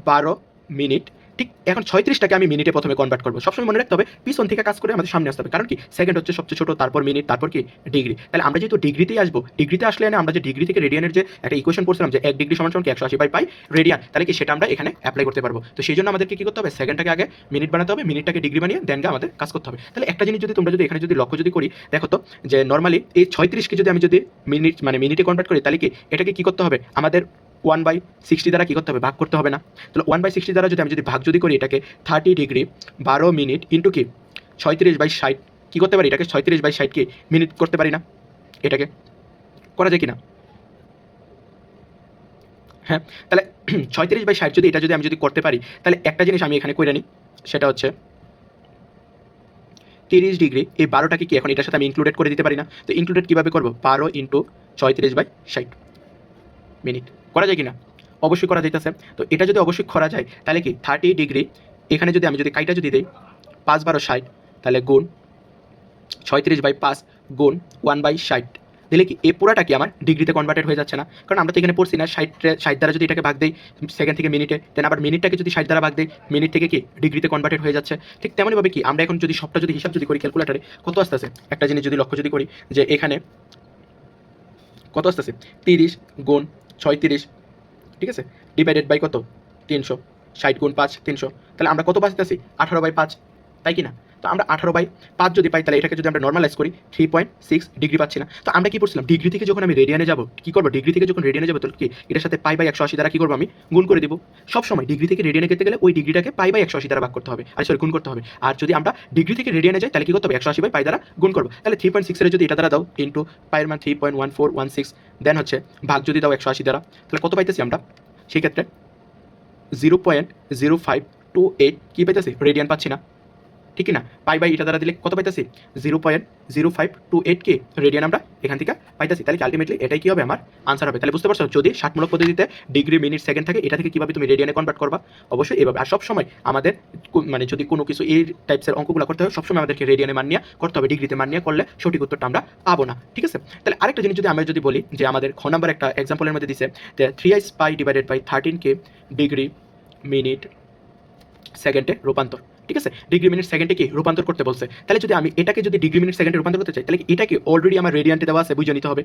12 মিনিট, ঠিক এখন 36টাকে আমি মিনিটে প্রথমে কনভার্ট করবো। সবসময় মনে রাখতে হবে পিছন থেকে কাজ করে আমাদের সামনে আসতে হবে, কারণ কি সেকেন্ড হচ্ছে সবচেয়ে ছোটো, তারপর মিনিট, তারপর কি ডিগ্রি। তাহলে আমরা যেহেতু ডিগ্রিতেই আসবো, ডিগ্রিতে আসলে না আমরা যে ডিগ্রি থেকে রেডিয়ানের যে একটা ইকুয়েশন পড়ছিলাম যে 1 ডিগ্রি সমান কি 180 বাই পাই রেডিয়ান, তাহলে কি সেটা আমরা এখানে অ্যাপ্লাই করতে পারবো। তো সেই জন্য আমাদেরকে কি করতে হবে, সেকেন্ডটাকে আগে মিনিট বানাতে হবে, মিনিটটাকে ডিগ্রি বানিয়ে দেন আমাদের কাজ করতে হবে। তাহলে একটা জিনিস যদি তোমরা যদি এখানে যদি লক্ষ্য যদি করি, দেখো তো যে নর্মালি এই 36কে যদি আমি যদি মিনিট মানে মিনিটে কনভার্ট করি, তাহলে কি এটাকে কি করতে হবে, আমাদের 1/60 দ্বারা কী করতে হবে, ভাগ করতে হবে না? তাহলে 1/60 দ্বারা যদি আমি যদি ভাগ যদি করি এটাকে 30 ডিগ্রি 12 মিনিট ইন্টু কি 36/60 কী করতে পারি, এটাকে 36/60 কি মিনিট করতে পারি না? এটাকে করা যায় কি না? হ্যাঁ, তাহলে 36/60 যদি এটা যদি আমি যদি করতে পারি, তাহলে একটা জিনিস আমি এখানে করে নিই, সেটা হচ্ছে 30 ডিগ্রি। এই 12টাকে কি এখন এটার সাথে আমি ইনক্লুডেড করে দিতে পারি না? তো ইনক্লুডেড কীভাবে করবো? 12 ইন্টু 36/60 মিনিট। করা যায় কি না? অবশ্যই করা যাইতেছে। তো এটা যদি অবশ্যই করা যায় তাহলে কি 30 ডিগ্রি এখানে যদি আমি কাইটা যদি দিই 5 12 60, তাহলে গুণ 36/5 গুণ 1/60 দিলে কি এই পুরাটা কি আমার ডিগ্রিতে কনভার্টেড হয়ে যাচ্ছে না? কারণ আমরা তো এখানে পড়ছি না 60 দ্বারা যদি এটাকে ভাগ দেই সেকেন্ড থেকে মিনিটে, দেন আবার মিনিটটাকে যদি 60 দ্বারা ভাগ দেই মিনিট থেকে কি ডিগ্রিতে কনভার্টেড হয়ে যাচ্ছে। ঠিক তেমনইভাবে কি আমরা এখন যদি সবটা যদি হিসাব যদি করি ক্যালকুলেটারে কত আসতেছে, একটা জিনিস যদি লক্ষ্য যদি করি যে এখানে কত আসতেছে 30 গুণ 36, ঠিক আছে, ডিভাইডেড বাই কত 300, 60 গুণ 5 300, তাহলে আমরা কত পাচ্ছি 18/5, তাই কি না? তো আমরা 18/5 যদি পাই তাহলে এটাকে যদি আমরা নর্মালাইজ করি 3.6 ডিগ্রি পাচ্ছি না। তো আমরা কি পড়ছিলাম ডিগ্রি থেকে যখন আমি রেডিয়ানে যাব কি করবো, ডিগ্রি থেকে যখন রেডিয়ানে যাবো তাহলে কি এটার সাথে π/180 দ্বারা কি করবো আমি গুণ করে দিব। সবসময় ডিগ্রি থেকে রেডিয়ানে যেতে গেলে ওই ডিগ্রিটাকে π/180 দ্বারা ভাগ করতে হবে, আর সরি গুণ করতে হবে। আর যদি আমরা ডিগ্রি থেকে রেডিয়ানে যাই তাহলে কি করতে হবে 180/π দ্বারা গুণ করবো। তাহলে 3.6 এর যদি এটা দ্বারা দাও ইন্টু পায়ের মান 3.1416, দেন হচ্ছে ভাগ যদি দাও 180 দ্বারা তাহলে কত পাইতেছি আমরা সেই ক্ষেত্রে 0.0528 কী পাইতেছি রেডিয়ান পাচ্ছি না, ঠিক না? π/, এটা দ্বারা দিলে কত পাইতেছি 0.0528 কে রেডিয়ান আমরা এখান থেকে পাইতেছি। তাহলে কি আলটিমেটলি এটাই কি হবে আমার আনসার হবে। তাহলে বুঝতে পারছো যদি 60মূলক পদ্ধতিতে ডিগ্রি মিনিট সেকেন্ড থাকে এটা থেকে কীভাবে তুমি রেডিয়ানে কনভার্ট করবা, অবশ্যই এভাবে। আর সবসময় আমাদের মানে যদি কোনো কিছু এই টাইপসের অঙ্কগুলো করতে হয় সবসময় আমাদেরকে রেডিয়ানে মান নিয়ে করতে হবে, ডিগ্রিতে মান নিয়ে করলে সঠিক উত্তরটা আমরা পাবো না, ঠিক আছে? তাহলে আরেকটা জিনিস যদি আমরা যদি বলি যে আমাদের খ নাম্বার একটা এক্সাম্পলের মধ্যে দিছে যে 3i/π divided by 13k degree minute সেকেন্ডে রূপান্তর, ঠিক আছে? ডিগ্রি মিনিট সেকেন্ডে কি রূপান্তর করতে বলছে। তাহলে যদি আমি এটাকে যদি ডিগ্রি মিনিট সেকেন্ডে রূপান্তর করতে চাই তাহলে এটাকে অলরেডি আমার রেডিয়ান্টে দেওয়া আছে বুঝে নিতে হবে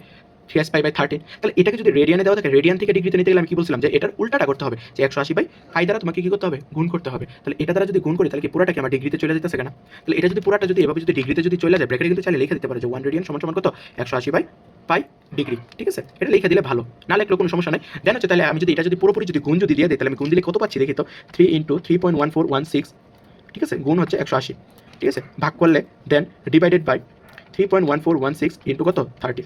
3i/13। তাহলে এটাকে যদি রেডিয়ানে দেওয়া থাকে রেডিয়ান থেকে ডিগ্রিতে নিতে গেলে আমি কি বলছিলাম যে এটার উল্টাটা করতে হবে যে 180/π দ্বারা তোমাকে কি করতে হবে গুণ করতে হবে। তাহলে এটা দ্বারা যদি গুণ করি তাহলে কি পুরাটাকে আমার ডিগ্রিতে চলে যেতেছে কেনা? তাহলে এটা যদি পুরাটা যদি এভাবে যদি ডিগ্রিতে যদি চলে যায় ব্র্যাকেটে কিন্তু চাইলে লিখে দিতে পারে যে 1 রেডিয়ান সমান সমান কত 180/π ডিগ্রি, ঠিক আছে? এটা লিখে দিলে ভালো, না লিখলেও কোনো সমস্যা নাই। দেন হচ্ছে তাহলে আমি যদি এটা যদি পুরোপুরি যদি গুণ যদি দিয়ে দিই তাহলে আমি গুণ দিলে কত পাচ্ছি দেখি তো 3 ইন্টু 3.1416, ঠিক আছে, গুণ হচ্ছে 180, ঠিক আছে, ভাগ করলে দেন ডিভাইডেড বাই 3.1416 ইন্টু কত 30,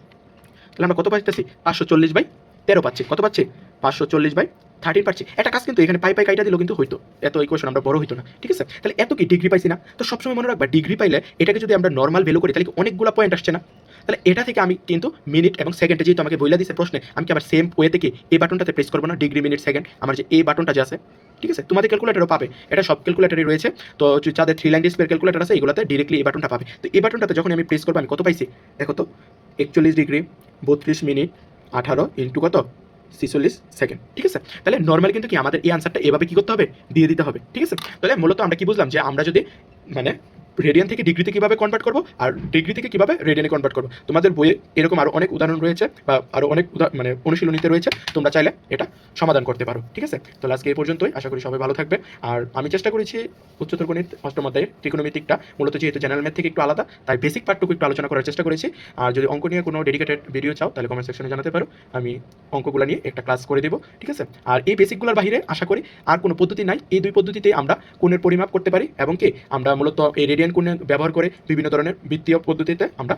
তাহলে আমরা কত পাচ্ছি 540/13 পাচ্ছি। কত পাচ্ছি 540/13 পাচ্ছি। একটা কাজ কিন্তু এখানে পাই কাইটা দিলেও কিন্তু হইতো, এত ইকুয়েশন আমরা বড় হইতো না, ঠিক আছে? তাহলে এত কি ডিগ্রি পাইছি না? তো সবসময় মনে রাখবা ডিগ্রি পাইলে এটাকে যদি আমরা নর্মাল ভ্যালু করি তাহলে অনেকগুলো পয়েন্ট আসছে না? তাহলে এটা থেকে আমি কিন্তু মিনিট এবং সেকেন্ডে যেহেতু আমাকে বইলা দিচ্ছে প্রশ্নে আমি কি আবার সেম ওয়েতে কি এই বাটনটাতে প্রেস করবো না ডিগ্রি মিনিট সেকেন্ড, আমার যে এই বাটনটা যে আছে, ঠিক আছে? তোমাদের ক্যালকুলেটারও পাবে, এটা সব ক্যালকুলেটারই রয়েছে। তো যাদের 3 লাইন ডিসপ্লে ক্যালকুলেটার আছে এগুলোতে ডিরেক্টলি এই বাটনটা পাবে। তো এই বাটনটাতে যখন আমি প্রেস করবো আমি কত পাইছি দেখো তো 41 ডিগ্রি 32 মিনিট 18 ইন্টু কত 46 সেকেন্ড, ঠিক আছে? তাহলে নর্মাল কিন্তু কি আমাদের এই আনসারটা এভাবে কি করতে হবে দিয়ে দিতে হবে, ঠিক আছে? তাহলে মূলত আমরা কি বুঝলাম যে আমরা যদি মানে রেডিয়ান থেকে ডিগ্রিতে কীভাবে কনভার্ট করবো আর ডিগ্রি থেকে কীভাবে রেডিয়ানে কনভার্ট করবো, তোমাদের বইয়ে এরকম আরও অনেক উদাহরণ রয়েছে বা আরও অনেক মানে অনুশীলনীতে রয়েছে, তোমরা চাইলে এটা সমাধান করতে পারো, ঠিক আছে? তো আজকে এই পর্যন্তই, আশা করি সবাই ভালো থাকবে। আর আমি চেষ্টা করেছি উচ্চতর গণিত অষ্টম অধ্যায়ের ত্রিকোণমিতিকটা মূলত যেহেতু জেনারেল ম্যাথ থেকে একটু আলাদা তাই বেসিক পার্টটুকু একটু আলোচনা করার চেষ্টা করেছি। আর যদি অঙ্ক নিয়ে কোনো ডেডিকেটেড ভিডিও চাও তাহলে কমেন্ট সেকশনে জানাতে পারো, আমি অঙ্কগুলো নিয়ে একটা ক্লাস করে দেবো, ঠিক আছে? আর এই বেসিকগুলোর বাইরে আশা করি আর কোনো পদ্ধতি নাই, এই দুই পদ্ধতিতে আমরা কোণের পরিমাপ করতে পারি এবং কি আমরা মূলত এই রেডিয়ান কোণ ব্যবহার করে বিভিন্ন ধরনের বৃত্তীয় পদ্ধতিতে আমরা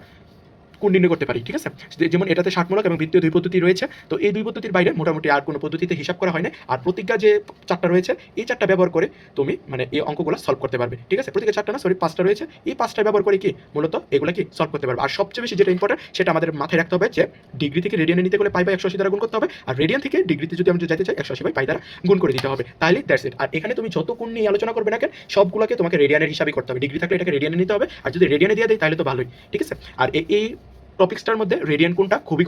কোণ নির্ণয় করতে পারি, ঠিক আছে? যেমন এটাতে ষাটমূলক এবং বৃত্তীয় দুই পদ্ধতি রয়েছে। তো এই দুই পদ্ধতির বাইরে মোটামুটি আর কোনো পদ্ধতিতে হিসাব করা হয় না। আর প্রতিজ্ঞা যে 4টা রয়েছে এই 4টা ব্যবহার করে তুমি মানে এই অঙ্কগুলো সলভ করতে পারবে, ঠিক আছে? প্রতিজ্ঞা 4টা না সরি 5টা রয়েছে, এই 5টা ব্যবহার করে কি মূলত এগুলো কি সলভ করতে পারবে। আর সবচেয়ে বেশি যেটা ইম্পর্টেন্ট সেটা আমাদের মাথায় রাখতে হবে যে ডিগ্রি থেকে রেডিয়ানে নিতে গেলে π/180 দ্বারা গুণ করতে হবে, আর রেডিয়ান থেকে ডিগ্রিতে যদি আমি যাইতে চাই 180/π দ্বারা গুণ করে দিতে হবে, তাহলে দ্যাটস ইট। আর এখানে তুমি যত কোণ নিয়ে আলোচনা করবে না কেন সবগুলোকে তোমাকে রেডিয়ানের হিসাবে করতে হবে। ডিগ্রি থাকলে এটাকে রেডিয়ানে নিতে হবে, আর যদি রেডিয়ানে দিয়ে দেয় তাহলে তো ভালোই, ঠিক আছে? আর এই টপিক্সটার মধ্যে রেডিয়ান কোণটা খুবই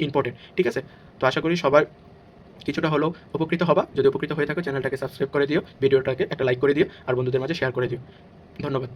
ইম্পর্টেন্ট, ঠিক আছে? তো আশা করি সবার কিছুটা হলেও উপকৃত হবা। যদি উপকৃত হয়ে থাকো চ্যানেলটাকে সাবস্ক্রাইব করে দিও, ভিডিওটাকে একটা লাইক করে দিও আর বন্ধুদের মাঝে শেয়ার করে দিও। ধন্যবাদ।